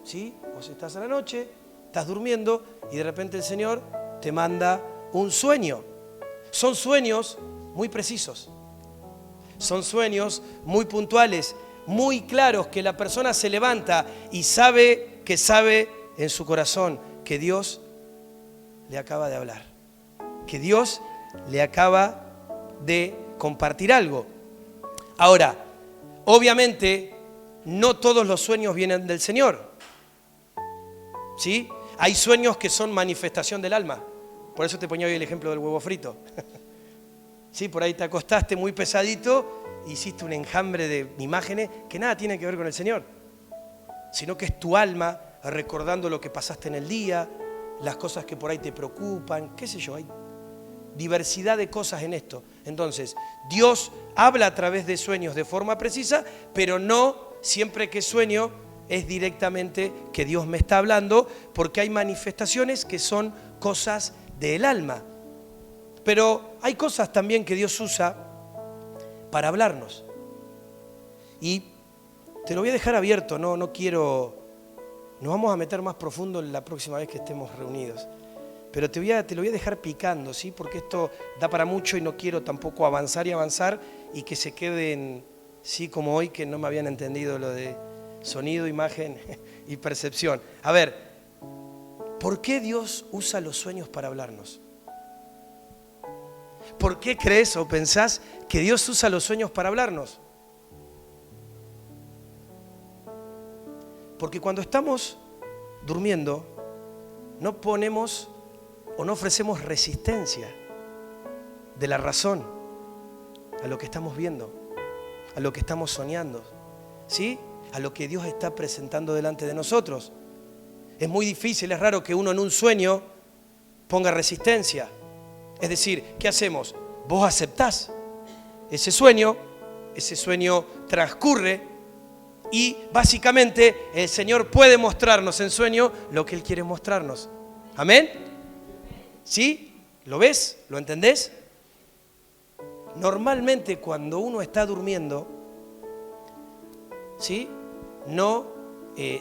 ¿sí? Vos estás a la noche, estás durmiendo y de repente el Señor te manda un sueño. Son sueños muy precisos, son sueños muy puntuales, muy claros, que la persona se levanta y sabe en su corazón que Dios le acaba de hablar, que Dios le acaba de compartir algo. Ahora, obviamente, no todos los sueños vienen del Señor, ¿sí? Hay sueños que son manifestación del alma. Por eso te ponía hoy el ejemplo del huevo frito. Sí, por ahí te acostaste muy pesadito, hiciste un enjambre de imágenes que nada tiene que ver con el Señor, sino que es tu alma recordando lo que pasaste en el día, las cosas que por ahí te preocupan, qué sé yo, hay diversidad de cosas en esto. Entonces, Dios habla a través de sueños de forma precisa, pero no siempre que sueño es directamente que Dios me está hablando, porque hay manifestaciones que son cosas del alma. Pero hay cosas también que Dios usa para hablarnos. Y te lo voy a dejar abierto, no quiero... Nos vamos a meter más profundo la próxima vez que estemos reunidos. Pero te lo voy a dejar picando, ¿sí? Porque esto da para mucho y no quiero tampoco avanzar y que se queden, sí, como hoy, que no me habían entendido lo de sonido, imagen y percepción. A ver, ¿por qué Dios usa los sueños para hablarnos? ¿Por qué crees o pensás que Dios usa los sueños para hablarnos? Porque cuando estamos durmiendo, no ponemos o no ofrecemos resistencia de la razón a lo que estamos viendo, a lo que estamos soñando, ¿sí? A lo que Dios está presentando delante de nosotros. Es muy difícil, es raro que uno en un sueño ponga resistencia. Es decir, ¿qué hacemos? Vos aceptás ese sueño transcurre y básicamente el Señor puede mostrarnos en sueño lo que Él quiere mostrarnos. ¿Amén? ¿Sí? ¿Lo ves? ¿Lo entendés? Normalmente cuando uno está durmiendo, ¿sí?, no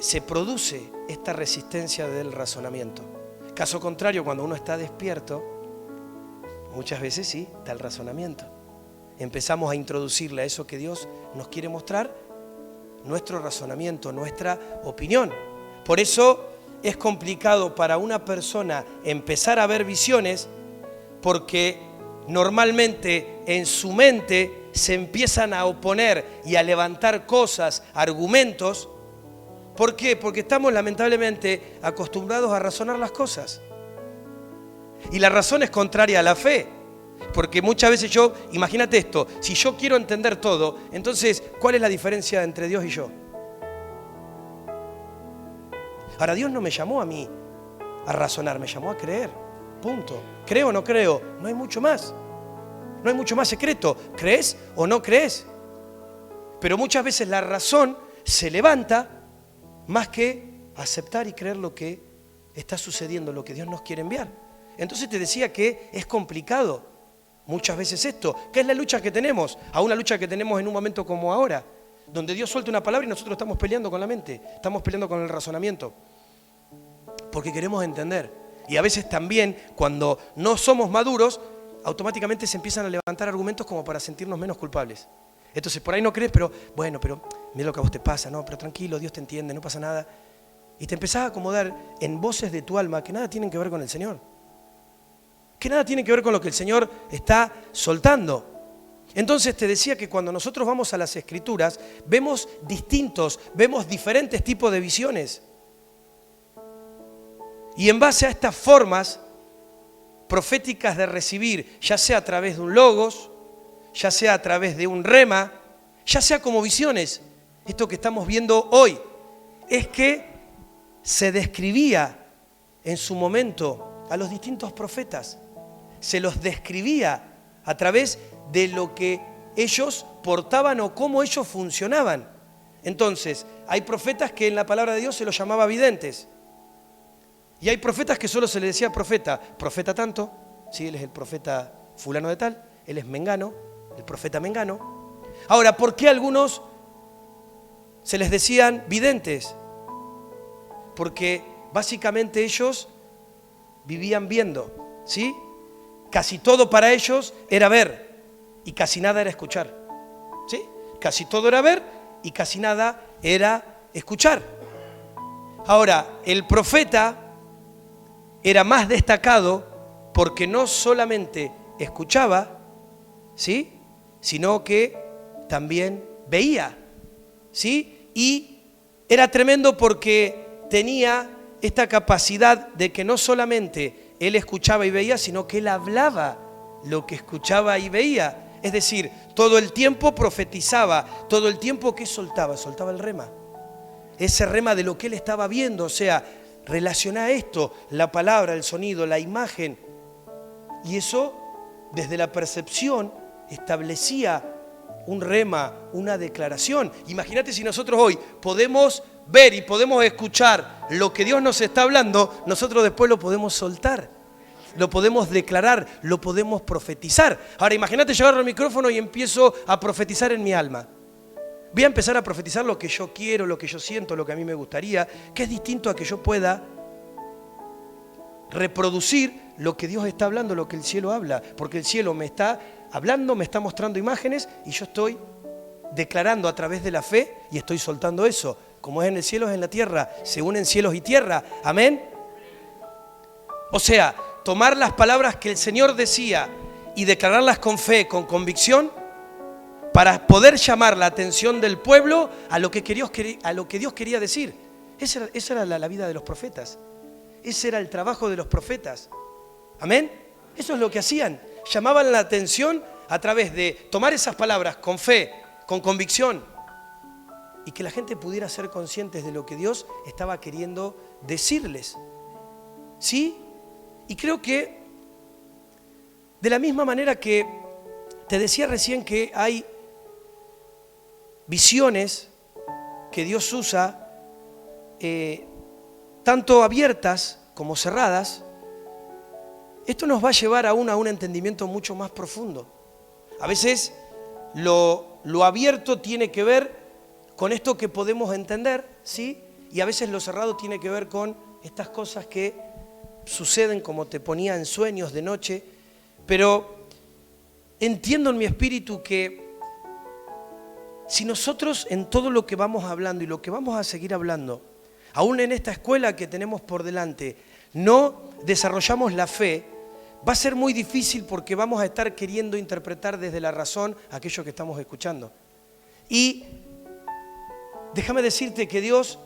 se produce esta resistencia del razonamiento. Caso contrario, cuando uno está despierto, muchas veces sí, está el razonamiento. Empezamos a introducirle a eso que Dios nos quiere mostrar, nuestro razonamiento, nuestra opinión. Por eso es complicado para una persona empezar a ver visiones, porque normalmente en su mente se empiezan a oponer y a levantar cosas, argumentos. ¿Por qué? Porque estamos lamentablemente acostumbrados a razonar las cosas. Y la razón es contraria a la fe. Porque muchas veces imagínate esto, si yo quiero entender todo, entonces, ¿cuál es la diferencia entre Dios y yo? Ahora, Dios no me llamó a mí a razonar, me llamó a creer. Punto. ¿Creo o no creo? No hay mucho más. No hay mucho más secreto. ¿Crees o no crees? Pero muchas veces la razón se levanta más que aceptar y creer lo que está sucediendo, lo que Dios nos quiere enviar. Entonces te decía que es complicado muchas veces esto. ¿Qué es la lucha que tenemos? A una lucha que tenemos en un momento como ahora, donde Dios suelta una palabra y nosotros estamos peleando con la mente, estamos peleando con el razonamiento, porque queremos entender. Y a veces también, cuando no somos maduros, automáticamente se empiezan a levantar argumentos como para sentirnos menos culpables. Entonces, por ahí no crees, pero bueno, pero mira lo que a vos te pasa, no, pero tranquilo, Dios te entiende, no pasa nada. Y te empezás a acomodar en voces de tu alma que nada tienen que ver con el Señor. Que nada tiene que ver con lo que el Señor está soltando. Entonces te decía que cuando nosotros vamos a las Escrituras, vemos diferentes tipos de visiones. Y en base a estas formas proféticas de recibir, ya sea a través de un logos, ya sea a través de un rema, ya sea como visiones, esto que estamos viendo hoy, es que se describía en su momento a los distintos profetas. Se los describía a través de lo que ellos portaban o cómo ellos funcionaban. Entonces, hay profetas que en la palabra de Dios se los llamaba videntes. Y hay profetas que solo se les decía profeta. Profeta tanto, ¿sí? Él es el profeta fulano de tal, él es mengano, el profeta mengano. Ahora, ¿por qué a algunos se les decían videntes? Porque básicamente ellos vivían viendo, ¿sí? Casi todo para ellos era ver y casi nada era escuchar, ¿sí? Casi todo era ver y casi nada era escuchar. Ahora, el profeta era más destacado porque no solamente escuchaba, ¿sí? Sino que también veía, ¿sí? Y era tremendo porque tenía esta capacidad de que no solamente él escuchaba y veía, sino que él hablaba lo que escuchaba y veía. Es decir, todo el tiempo profetizaba, todo el tiempo que soltaba el rema. Ese rema de lo que él estaba viendo, o sea, relaciona esto, la palabra, el sonido, la imagen. Y eso, desde la percepción, establecía un rema, una declaración. Imagínate si nosotros hoy podemos ver y podemos escuchar lo que Dios nos está hablando, nosotros después lo podemos soltar, lo podemos declarar, lo podemos profetizar. Ahora imagínate, yo agarro el micrófono y empiezo a profetizar en mi alma. Voy a empezar a profetizar lo que yo quiero, lo que yo siento, lo que a mí me gustaría, que es distinto a que yo pueda reproducir lo que Dios está hablando, lo que el cielo habla, porque el cielo me está hablando, me está mostrando imágenes y yo estoy declarando a través de la fe y estoy soltando eso. Como es en el cielo, es en la tierra, se unen cielos y tierra. Amén. O sea, tomar las palabras que el Señor decía y declararlas con fe, con convicción, para poder llamar la atención del pueblo a lo que Dios quería decir. Esa era la vida de los profetas. Ese era el trabajo de los profetas. Amén. Eso es lo que hacían. Llamaban la atención a través de tomar esas palabras con fe, con convicción, y que la gente pudiera ser conscientes de lo que Dios estaba queriendo decirles. ¿Sí? Y creo que de la misma manera que te decía recién que hay visiones que Dios usa, tanto abiertas como cerradas, esto nos va a llevar aún a un entendimiento mucho más profundo. A veces lo abierto tiene que ver con esto que podemos entender, ¿sí? Y a veces lo cerrado tiene que ver con estas cosas que suceden como te ponía en sueños de noche, pero entiendo en mi espíritu que si nosotros en todo lo que vamos hablando y lo que vamos a seguir hablando, aún en esta escuela que tenemos por delante, no desarrollamos la fe, va a ser muy difícil porque vamos a estar queriendo interpretar desde la razón aquello que estamos escuchando. Y déjame decirte que Dios,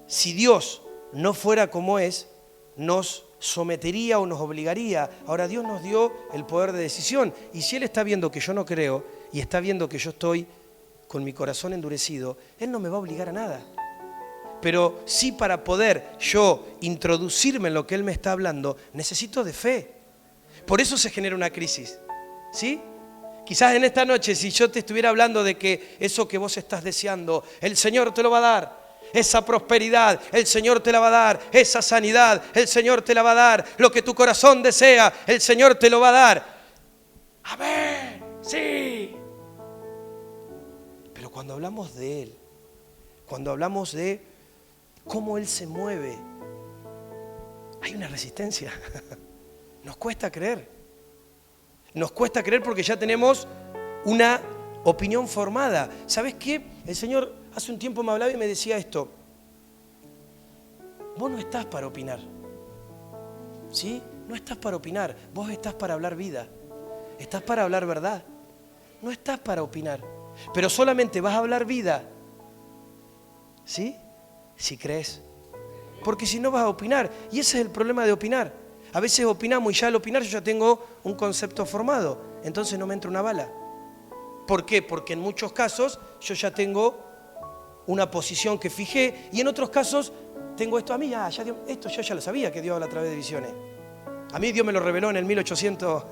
si Dios no fuera como es, nos sometería o nos obligaría. Ahora Dios nos dio el poder de decisión y si Él está viendo que yo no creo y está viendo que yo estoy con mi corazón endurecido, Él no me va a obligar a nada. Pero sí, para poder yo introducirme en lo que Él me está hablando, necesito de fe. Por eso se genera una crisis, ¿sí? Quizás en esta noche, si yo te estuviera hablando de que eso que vos estás deseando, el Señor te lo va a dar. Esa prosperidad, el Señor te la va a dar. Esa sanidad, el Señor te la va a dar. Lo que tu corazón desea, el Señor te lo va a dar. Amén, sí. Pero cuando hablamos de Él, cuando hablamos de cómo Él se mueve, hay una resistencia. Nos cuesta creer. Nos cuesta creer porque ya tenemos una opinión formada. ¿Sabes qué? El Señor hace un tiempo me hablaba y me decía esto. Vos no estás para opinar. ¿Sí? No estás para opinar. Vos estás para hablar vida. Estás para hablar verdad. No estás para opinar. Pero solamente vas a hablar vida. ¿Sí? Si crees. Porque si no vas a opinar. Y ese es el problema de opinar. A veces opinamos y ya al opinar yo ya tengo un concepto formado. Entonces no me entra una bala. ¿Por qué? Porque en muchos casos yo ya tengo una posición que fijé y en otros casos tengo esto a mí. Esto yo ya lo sabía que Dios habla a través de visiones. A mí Dios me lo reveló en el 1800.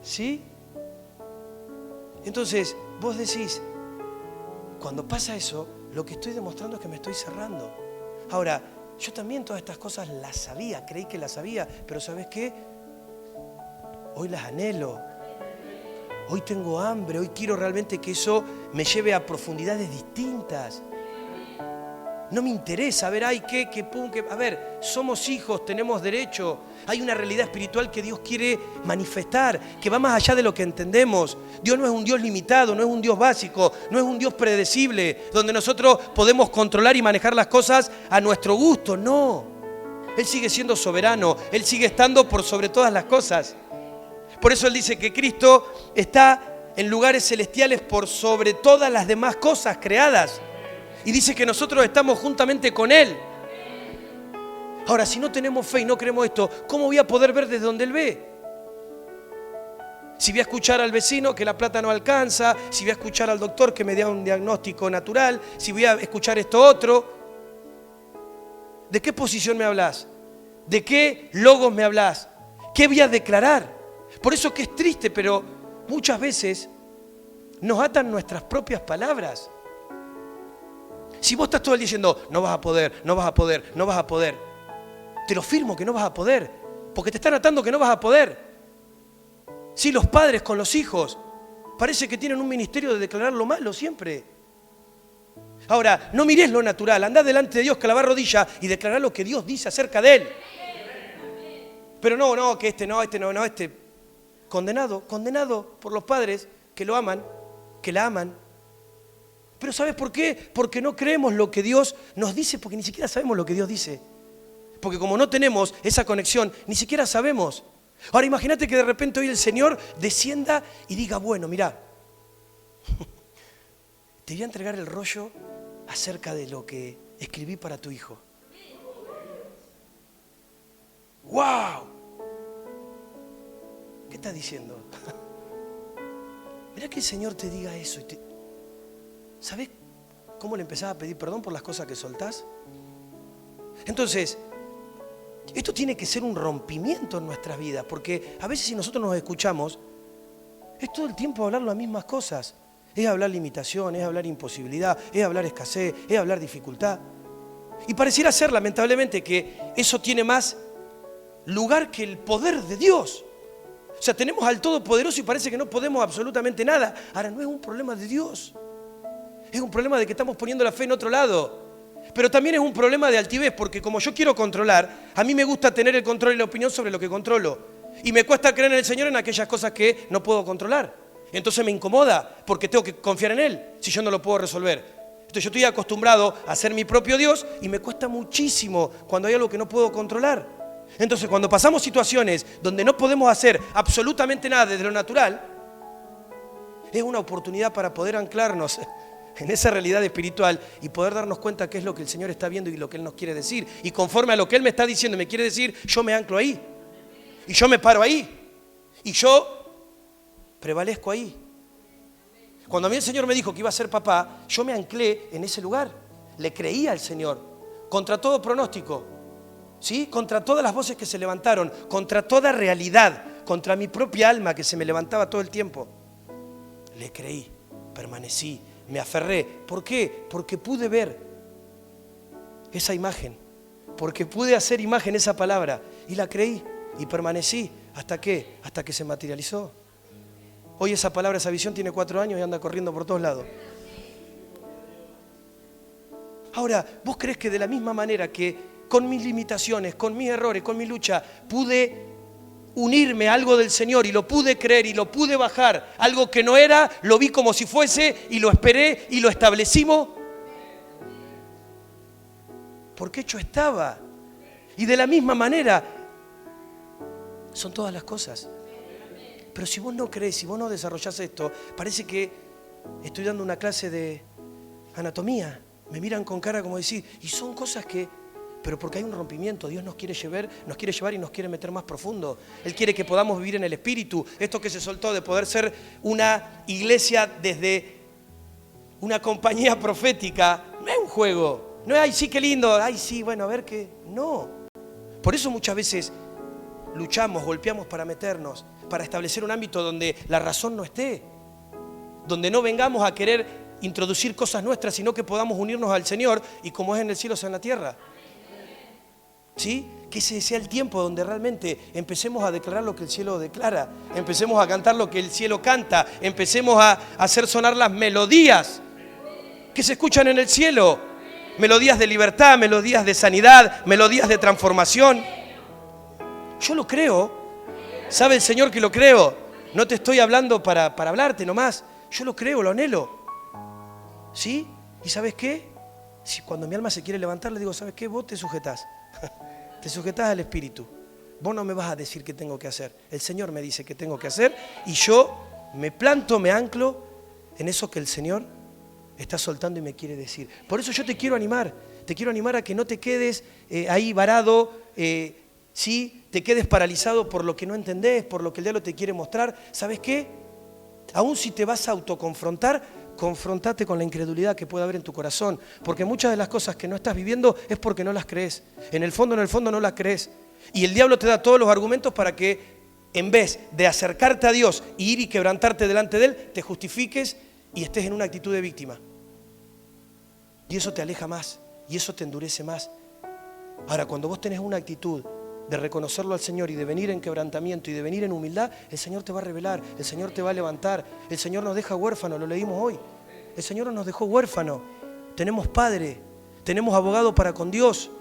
¿Sí? Entonces vos decís, cuando pasa eso, lo que estoy demostrando es que me estoy cerrando. Ahora, yo también todas estas cosas las sabía, creí que las sabía, pero ¿sabes qué? Hoy las anhelo. Hoy tengo hambre, hoy quiero realmente que eso me lleve a profundidades distintas. No me interesa, a ver, a ver, somos hijos, tenemos derecho. Hay una realidad espiritual que Dios quiere manifestar, que va más allá de lo que entendemos. Dios no es un Dios limitado, no es un Dios básico, no es un Dios predecible, donde nosotros podemos controlar y manejar las cosas a nuestro gusto. No, Él sigue siendo soberano, Él sigue estando por sobre todas las cosas. Por eso Él dice que Cristo está en lugares celestiales por sobre todas las demás cosas creadas. Y dice que nosotros estamos juntamente con Él. Ahora, si no tenemos fe y no creemos esto, ¿cómo voy a poder ver desde donde Él ve? Si voy a escuchar al vecino que la plata no alcanza, si voy a escuchar al doctor que me da un diagnóstico natural, si voy a escuchar esto otro, ¿de qué posición me hablas? ¿De qué logos me hablas? ¿Qué voy a declarar? Por eso que es triste, pero muchas veces nos atan nuestras propias palabras. Si vos estás todo el día diciendo, no vas a poder, no vas a poder, no vas a poder, te lo firmo que no vas a poder, porque te están atando que no vas a poder. Sí, los padres con los hijos, parece que tienen un ministerio de declarar lo malo siempre. Ahora, no mires lo natural, andá delante de Dios, clavar rodilla y declarar lo que Dios dice acerca de Él. Pero no, que este. Condenado por los padres que lo aman, que la aman. Pero ¿sabes por qué? Porque no creemos lo que Dios nos dice, porque ni siquiera sabemos lo que Dios dice. Porque como no tenemos esa conexión, ni siquiera sabemos. Ahora imagínate que de repente hoy el Señor descienda y diga, bueno, mirá, te voy a entregar el rollo acerca de lo que escribí para tu hijo. ¡Wow! ¿Qué estás diciendo? Mirá que el Señor te diga eso. ¿Sabés cómo le empezás a pedir perdón por las cosas que soltás? Entonces, esto tiene que ser un rompimiento en nuestras vidas, porque a veces si nosotros nos escuchamos, es todo el tiempo hablar las mismas cosas. Es hablar limitación, es hablar imposibilidad, es hablar escasez, es hablar dificultad. Y pareciera ser, lamentablemente, que eso tiene más lugar que el poder de Dios. O sea, tenemos al Todopoderoso y parece que no podemos absolutamente nada. Ahora, no es un problema de Dios. Es un problema de que estamos poniendo la fe en otro lado. Pero también es un problema de altivez, porque como yo quiero controlar, a mí me gusta tener el control y la opinión sobre lo que controlo. Y me cuesta creer en el Señor en aquellas cosas que no puedo controlar. Entonces me incomoda, porque tengo que confiar en Él, si yo no lo puedo resolver. Entonces yo estoy acostumbrado a ser mi propio Dios y me cuesta muchísimo cuando hay algo que no puedo controlar. Entonces cuando pasamos situaciones donde no podemos hacer absolutamente nada desde lo natural, es una oportunidad para poder anclarnos en esa realidad espiritual y poder darnos cuenta qué es lo que el Señor está viendo y lo que Él nos quiere decir. Y conforme a lo que Él me está diciendo y me quiere decir, yo me anclo ahí. Y yo me paro ahí. Y yo prevalezco ahí. Cuando a mí el Señor me dijo que iba a ser papá, yo me anclé en ese lugar. Le creía al Señor. Contra todo pronóstico. ¿Sí? Contra todas las voces que se levantaron. Contra toda realidad. Contra mi propia alma que se me levantaba todo el tiempo. Le creí. Permanecí. Me aferré. ¿Por qué? Porque pude ver esa imagen. Porque pude hacer imagen esa palabra. Y la creí. Y permanecí. ¿Hasta qué? Hasta que se materializó. Hoy esa palabra, esa visión tiene 4 años y anda corriendo por todos lados. Ahora, ¿vos creés que de la misma manera que con mis limitaciones, con mis errores, con mi lucha, pude unirme a algo del Señor y lo pude creer y lo pude bajar? Algo que no era, lo vi como si fuese y lo esperé y lo establecimos. Porque hecho estaba. Y de la misma manera, son todas las cosas. Pero si vos no crees, si vos no desarrollás esto, parece que estoy dando una clase de anatomía. Me miran con cara como decir, y son cosas que... Pero porque hay un rompimiento, Dios nos quiere llevar y nos quiere meter más profundo. Él quiere que podamos vivir en el Espíritu. Esto que se soltó de poder ser una iglesia desde una compañía profética, no es un juego. No es, ay sí, qué lindo, ay sí, bueno, a ver qué... No. Por eso muchas veces luchamos, golpeamos para meternos, para establecer un ámbito donde la razón no esté, donde no vengamos a querer introducir cosas nuestras, sino que podamos unirnos al Señor y como es en el cielo, sea en la tierra. ¿Sí? Que ese sea el tiempo donde realmente empecemos a declarar lo que el cielo declara, empecemos a cantar lo que el cielo canta, empecemos a hacer sonar las melodías que se escuchan en el cielo, melodías de libertad, melodías de sanidad, melodías de transformación. Yo lo creo. ¿Sabe el Señor que lo creo? No te estoy hablando para hablarte nomás. Yo lo creo, lo anhelo. ¿Sí? ¿Y sabes qué? Si cuando mi alma se quiere levantar, le digo, ¿sabes qué? Vos te sujetás. Te sujetás al Espíritu. Vos no me vas a decir qué tengo que hacer. El Señor me dice qué tengo que hacer y yo me planto, me anclo en eso que el Señor está soltando y me quiere decir. Por eso yo te quiero animar. Te quiero animar a que no te quedes ahí varado, ¿sí? Te quedes paralizado por lo que no entendés, por lo que el diablo te quiere mostrar. ¿Sabes qué? Aún si te vas a autoconfrontar, confrontate con la incredulidad que puede haber en tu corazón. Porque muchas de las cosas que no estás viviendo es porque no las crees. En el fondo no las crees. Y el diablo te da todos los argumentos para que en vez de acercarte a Dios e ir y quebrantarte delante de Él, te justifiques y estés en una actitud de víctima. Y eso te aleja más. Y eso te endurece más. Ahora, cuando vos tenés una actitud de reconocerlo al Señor y de venir en quebrantamiento y de venir en humildad, el Señor te va a revelar, el Señor te va a levantar, el Señor nos deja huérfanos, lo leímos hoy. El Señor nos dejó huérfanos, tenemos Padre, tenemos abogado para con Dios.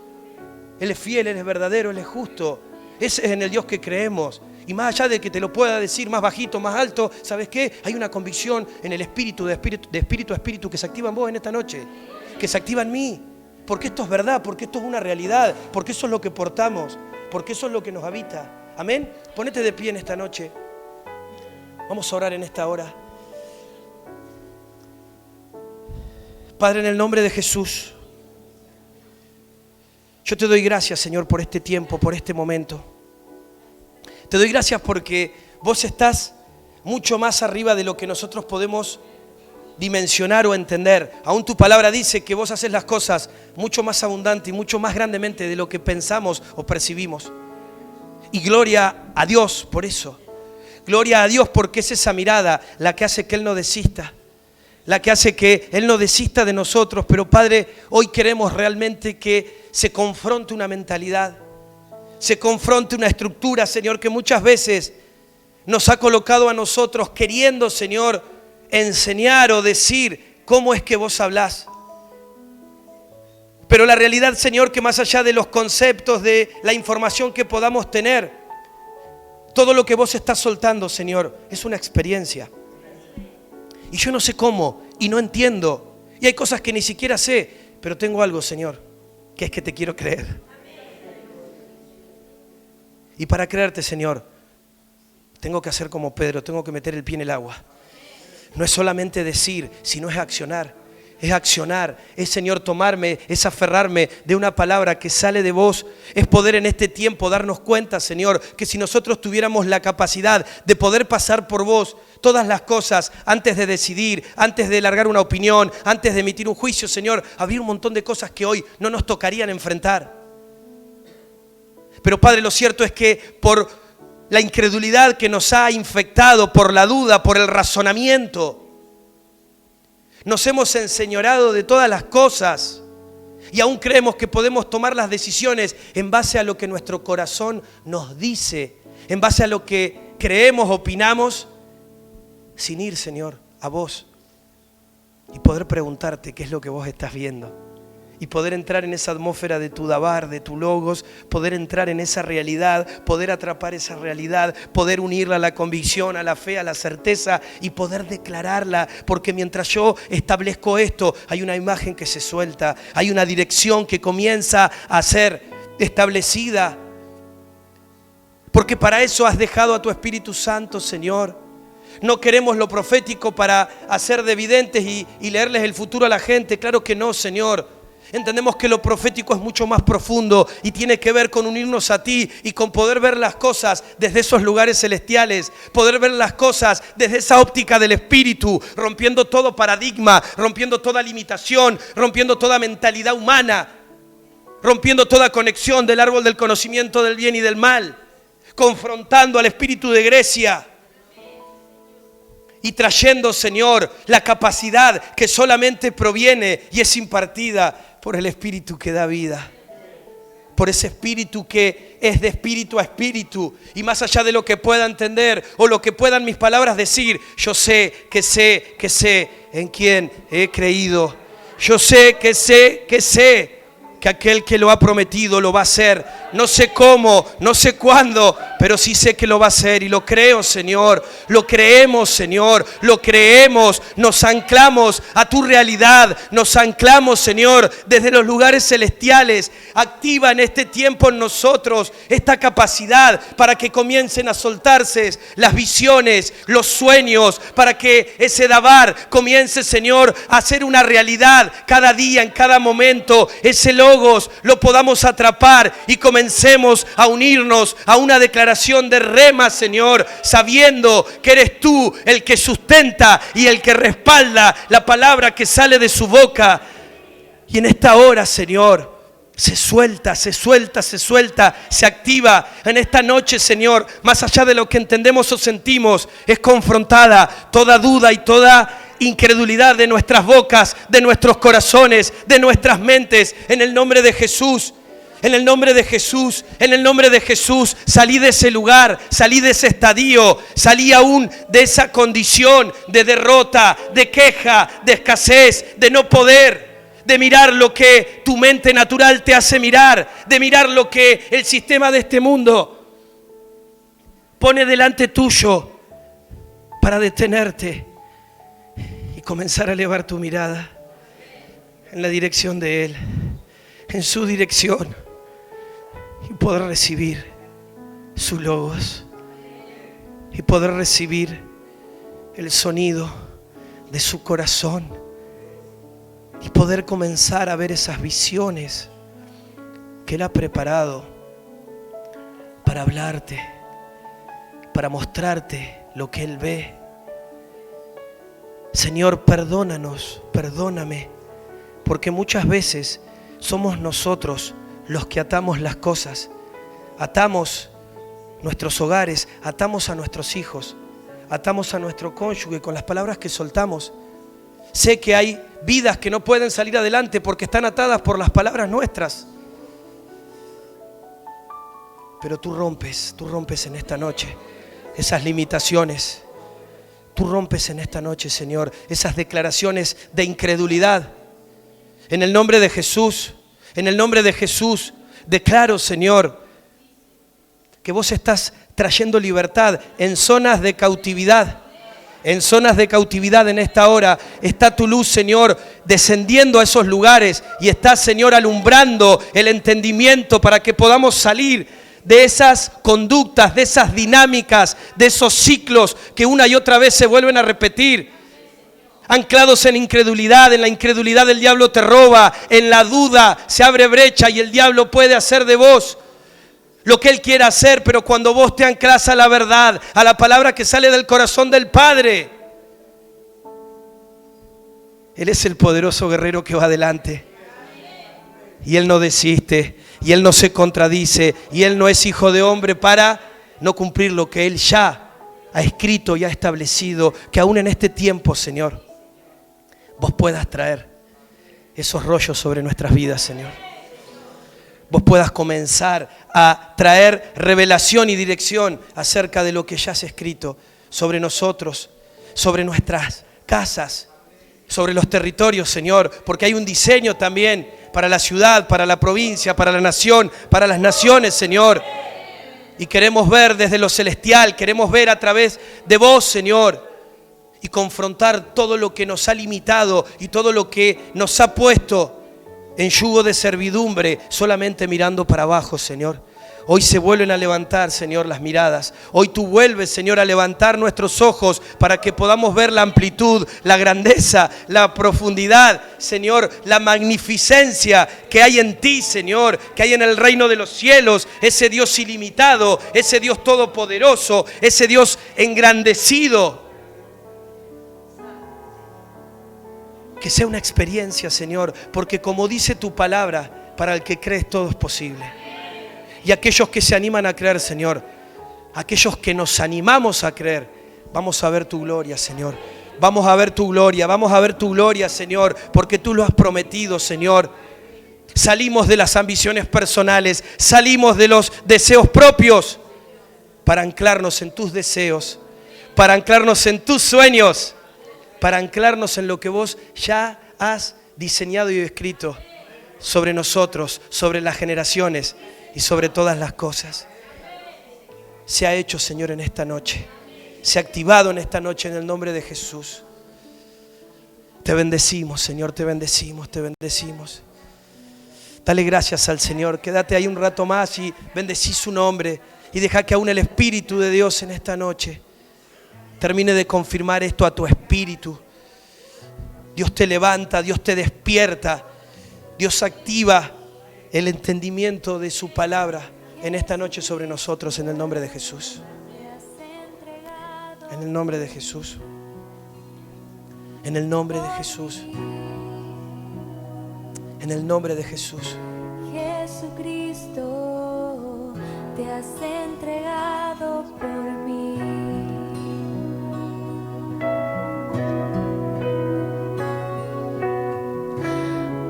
Él es fiel, Él es verdadero, Él es justo. Ese es en el Dios que creemos. Y más allá de que te lo pueda decir más bajito, más alto, ¿sabes qué? Hay una convicción en el espíritu, de espíritu a espíritu, que se activa en vos en esta noche, que se activa en mí. Porque esto es verdad, porque esto es una realidad, porque eso es lo que portamos, porque eso es lo que nos habita. Amén. Ponete de pie en esta noche. Vamos a orar en esta hora. Padre, en el nombre de Jesús, yo te doy gracias, Señor, por este tiempo, por este momento. Te doy gracias porque vos estás mucho más arriba de lo que nosotros podemos dimensionar o entender. Aún tu palabra dice que vos haces las cosas mucho más abundante y mucho más grandemente de lo que pensamos o percibimos. Y gloria a Dios por eso. Gloria a Dios porque es esa mirada la que hace que Él no desista. La que hace que Él no desista de nosotros. Pero Padre, hoy queremos realmente que se confronte una mentalidad. Se confronte una estructura, Señor, que muchas veces nos ha colocado a nosotros queriendo, Señor, enseñar o decir cómo es que vos hablás. Pero la realidad, Señor, que más allá de los conceptos, de la información que podamos tener, todo lo que vos estás soltando, Señor, es una experiencia. Y yo no sé cómo, y no entiendo. Y hay cosas que ni siquiera sé, pero tengo algo, Señor, que es que te quiero creer. Y para creerte, Señor, tengo que hacer como Pedro, tengo que meter el pie en el agua. No es solamente decir, sino es accionar. Es accionar, es, Señor, tomarme, es aferrarme de una palabra que sale de vos. Es poder en este tiempo darnos cuenta, Señor, que si nosotros tuviéramos la capacidad de poder pasar por vos todas las cosas antes de decidir, antes de largar una opinión, antes de emitir un juicio, Señor, habría un montón de cosas que hoy no nos tocarían enfrentar. Pero, Padre, lo cierto es que por la incredulidad que nos ha infectado, por la duda, por el razonamiento, nos hemos enseñorado de todas las cosas y aún creemos que podemos tomar las decisiones en base a lo que nuestro corazón nos dice, en base a lo que creemos, opinamos, sin ir, Señor, a vos y poder preguntarte qué es lo que vos estás viendo. Y poder entrar en esa atmósfera de tu Dabar, de tu Logos, poder entrar en esa realidad, poder atrapar esa realidad, poder unirla a la convicción, a la fe, a la certeza y poder declararla. Porque mientras yo establezco esto, hay una imagen que se suelta, hay una dirección que comienza a ser establecida. Porque para eso has dejado a tu Espíritu Santo, Señor. No queremos lo profético para hacer de videntes y leerles el futuro a la gente. Claro que no, Señor. Entendemos que lo profético es mucho más profundo y tiene que ver con unirnos a ti y con poder ver las cosas desde esos lugares celestiales, poder ver las cosas desde esa óptica del Espíritu, rompiendo todo paradigma, rompiendo toda limitación, rompiendo toda mentalidad humana, rompiendo toda conexión del árbol del conocimiento del bien y del mal, confrontando al espíritu de Grecia y trayendo, Señor, la capacidad que solamente proviene y es impartida por el Espíritu que da vida, por ese Espíritu que es de espíritu a espíritu. Y más allá de lo que pueda entender o lo que puedan mis palabras decir, yo sé en quién he creído. Yo sé que aquel que lo ha prometido lo va a hacer. No sé cómo, no sé cuándo, pero sí sé que lo va a hacer y lo creo, Señor. Lo creemos, Señor, lo creemos. Nos anclamos a tu realidad, nos anclamos, Señor, desde los lugares celestiales. Activa en este tiempo en nosotros esta capacidad para que comiencen a soltarse las visiones, los sueños, para que ese Dabar comience, Señor, a ser una realidad cada día, en cada momento. Ese Logos lo podamos atrapar y comencemos a unirnos a una declaración de rema, Señor, sabiendo que eres tú el que sustenta y el que respalda la palabra que sale de su boca. Y en esta hora, Señor, se suelta, se activa. En esta noche, Señor, más allá de lo que entendemos o sentimos, es confrontada toda duda y toda incredulidad de nuestras bocas, de nuestros corazones, de nuestras mentes, en el nombre de Jesús. En el nombre de Jesús, en el nombre de Jesús, salí de ese lugar, salí de ese estadio, salí aún de esa condición de derrota, de queja, de escasez, de no poder, de mirar lo que tu mente natural te hace mirar, de mirar lo que el sistema de este mundo pone delante tuyo para detenerte y comenzar a elevar tu mirada en la dirección de Él, en su dirección, y poder recibir su Logos y poder recibir el sonido de su corazón y poder comenzar a ver esas visiones que Él ha preparado para hablarte, para mostrarte lo que Él ve. Señor, perdónanos, perdóname, porque muchas veces somos nosotros los que atamos las cosas, atamos nuestros hogares, atamos a nuestros hijos, atamos a nuestro cónyuge con las palabras que soltamos. Sé que hay vidas que no pueden salir adelante porque están atadas por las palabras nuestras. Pero tú rompes en esta noche esas limitaciones. Tú rompes en esta noche, Señor, esas declaraciones de incredulidad. En el nombre de Jesús, En el nombre de Jesús, declaro, Señor, que vos estás trayendo libertad en zonas de cautividad. En zonas de cautividad en esta hora está tu luz, Señor, descendiendo a esos lugares y está, Señor, alumbrando el entendimiento para que podamos salir de esas conductas, de esas dinámicas, de esos ciclos que una y otra vez se vuelven a repetir. Anclados en incredulidad, en la incredulidad el diablo te roba, en la duda se abre brecha y el diablo puede hacer de vos lo que él quiera hacer, pero cuando vos te anclas a la verdad, a la palabra que sale del corazón del Padre, Él es el poderoso guerrero que va adelante. Y Él no desiste, y Él no se contradice, y Él no es hijo de hombre para no cumplir lo que Él ya ha escrito y ha establecido. Que aún en este tiempo, Señor, vos puedas traer esos rollos sobre nuestras vidas, Señor. Vos puedas comenzar a traer revelación y dirección acerca de lo que ya has escrito sobre nosotros, sobre nuestras casas, sobre los territorios, Señor, porque hay un diseño también para la ciudad, para la provincia, para la nación, para las naciones, Señor. Y queremos ver desde lo celestial, queremos ver a través de vos, Señor, y confrontar todo lo que nos ha limitado y todo lo que nos ha puesto en yugo de servidumbre, solamente mirando para abajo, Señor. Hoy se vuelven a levantar, Señor, las miradas. Hoy tú vuelves, Señor, a levantar nuestros ojos para que podamos ver la amplitud, la grandeza, la profundidad, Señor, la magnificencia que hay en ti, Señor, que hay en el reino de los cielos, ese Dios ilimitado, ese Dios todopoderoso, ese Dios engrandecido. Que sea una experiencia, Señor, porque como dice tu palabra, para el que crees todo es posible. Y aquellos que se animan a creer, Señor, aquellos que nos animamos a creer, vamos a ver tu gloria, Señor. Vamos a ver tu gloria, Señor, porque tú lo has prometido, Señor. Salimos de las ambiciones personales, salimos de los deseos propios para anclarnos en tus deseos, para anclarnos en tus sueños, para anclarnos en lo que vos ya has diseñado y escrito sobre nosotros, sobre las generaciones y sobre todas las cosas. Se ha hecho, Señor, en esta noche. Se ha activado en esta noche en el nombre de Jesús. Te bendecimos, Señor, te bendecimos, te bendecimos. Dale gracias al Señor. Quédate ahí un rato más y bendecí su nombre. Y deja que aún el Espíritu de Dios en esta noche termine de confirmar esto a tu espíritu. Dios te levanta, Dios te despierta, Dios activa el entendimiento de su palabra en esta noche sobre nosotros, en el nombre de Jesús. En el nombre de Jesús. En el nombre de Jesús. En el nombre de Jesús. Jesucristo, te has entregado por mí.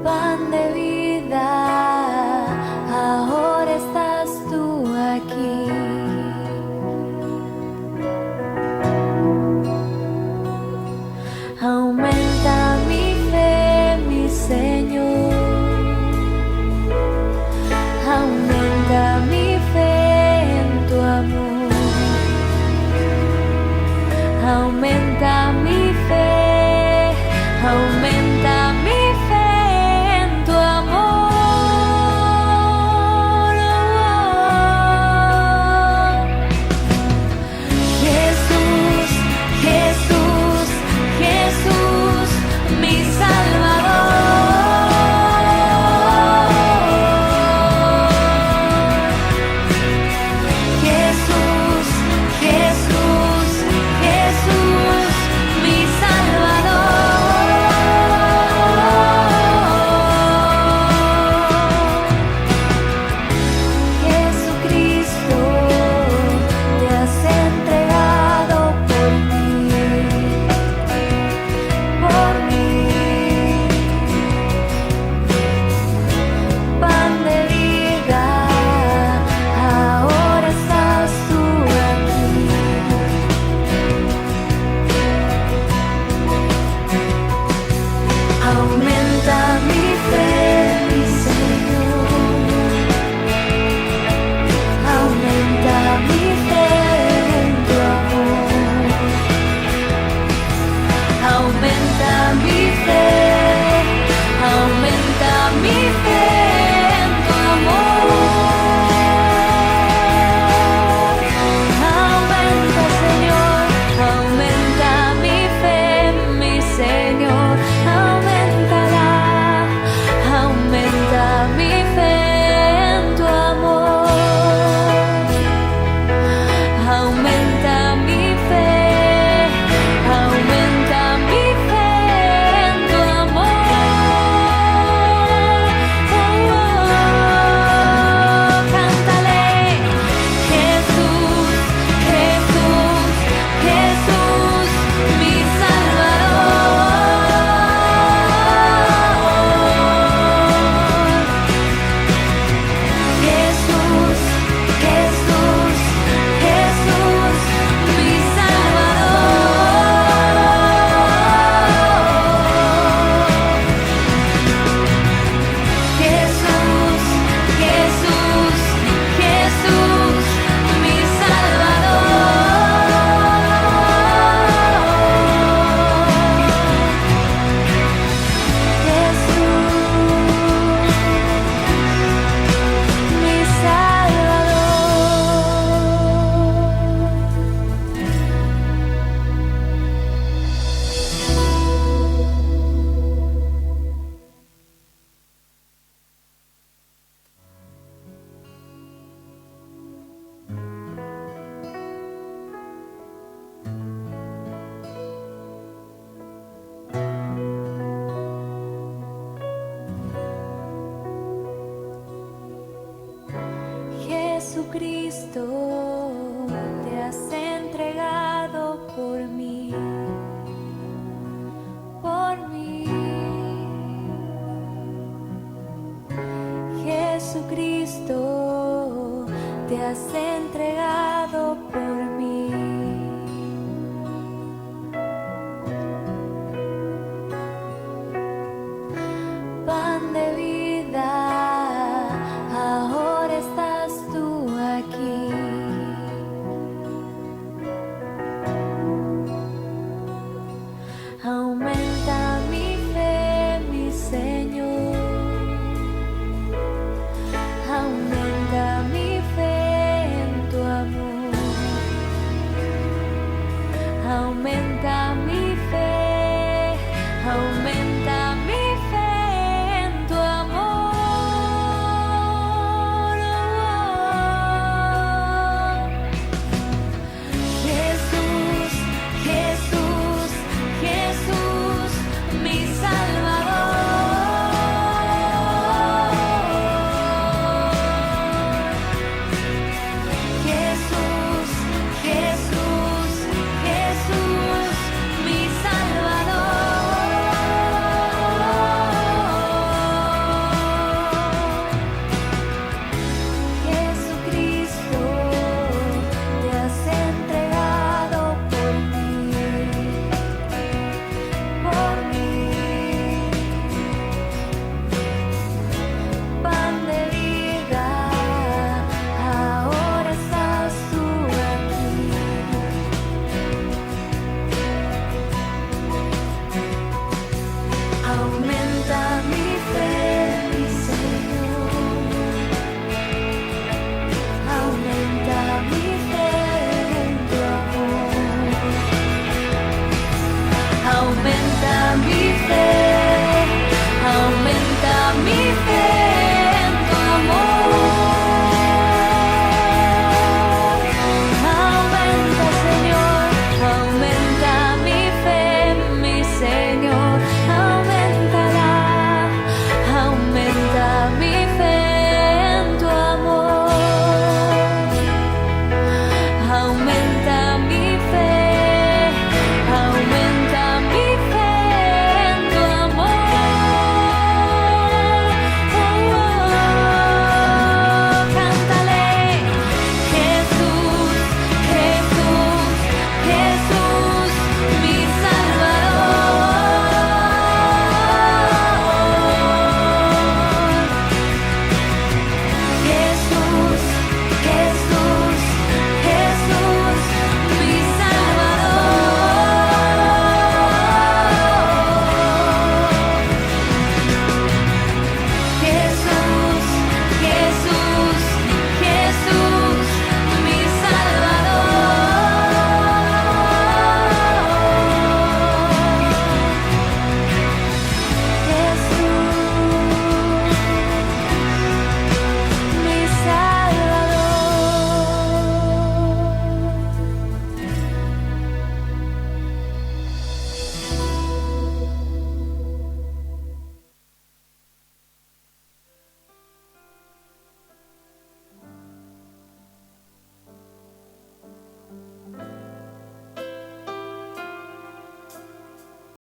Pan de vida, ahora estás tú aquí. Aumenta mi fe, mi Señor. Aumenta mi fe en tu amor. Jesucristo, te has entregado por mí, por mí. Jesucristo, te has entregado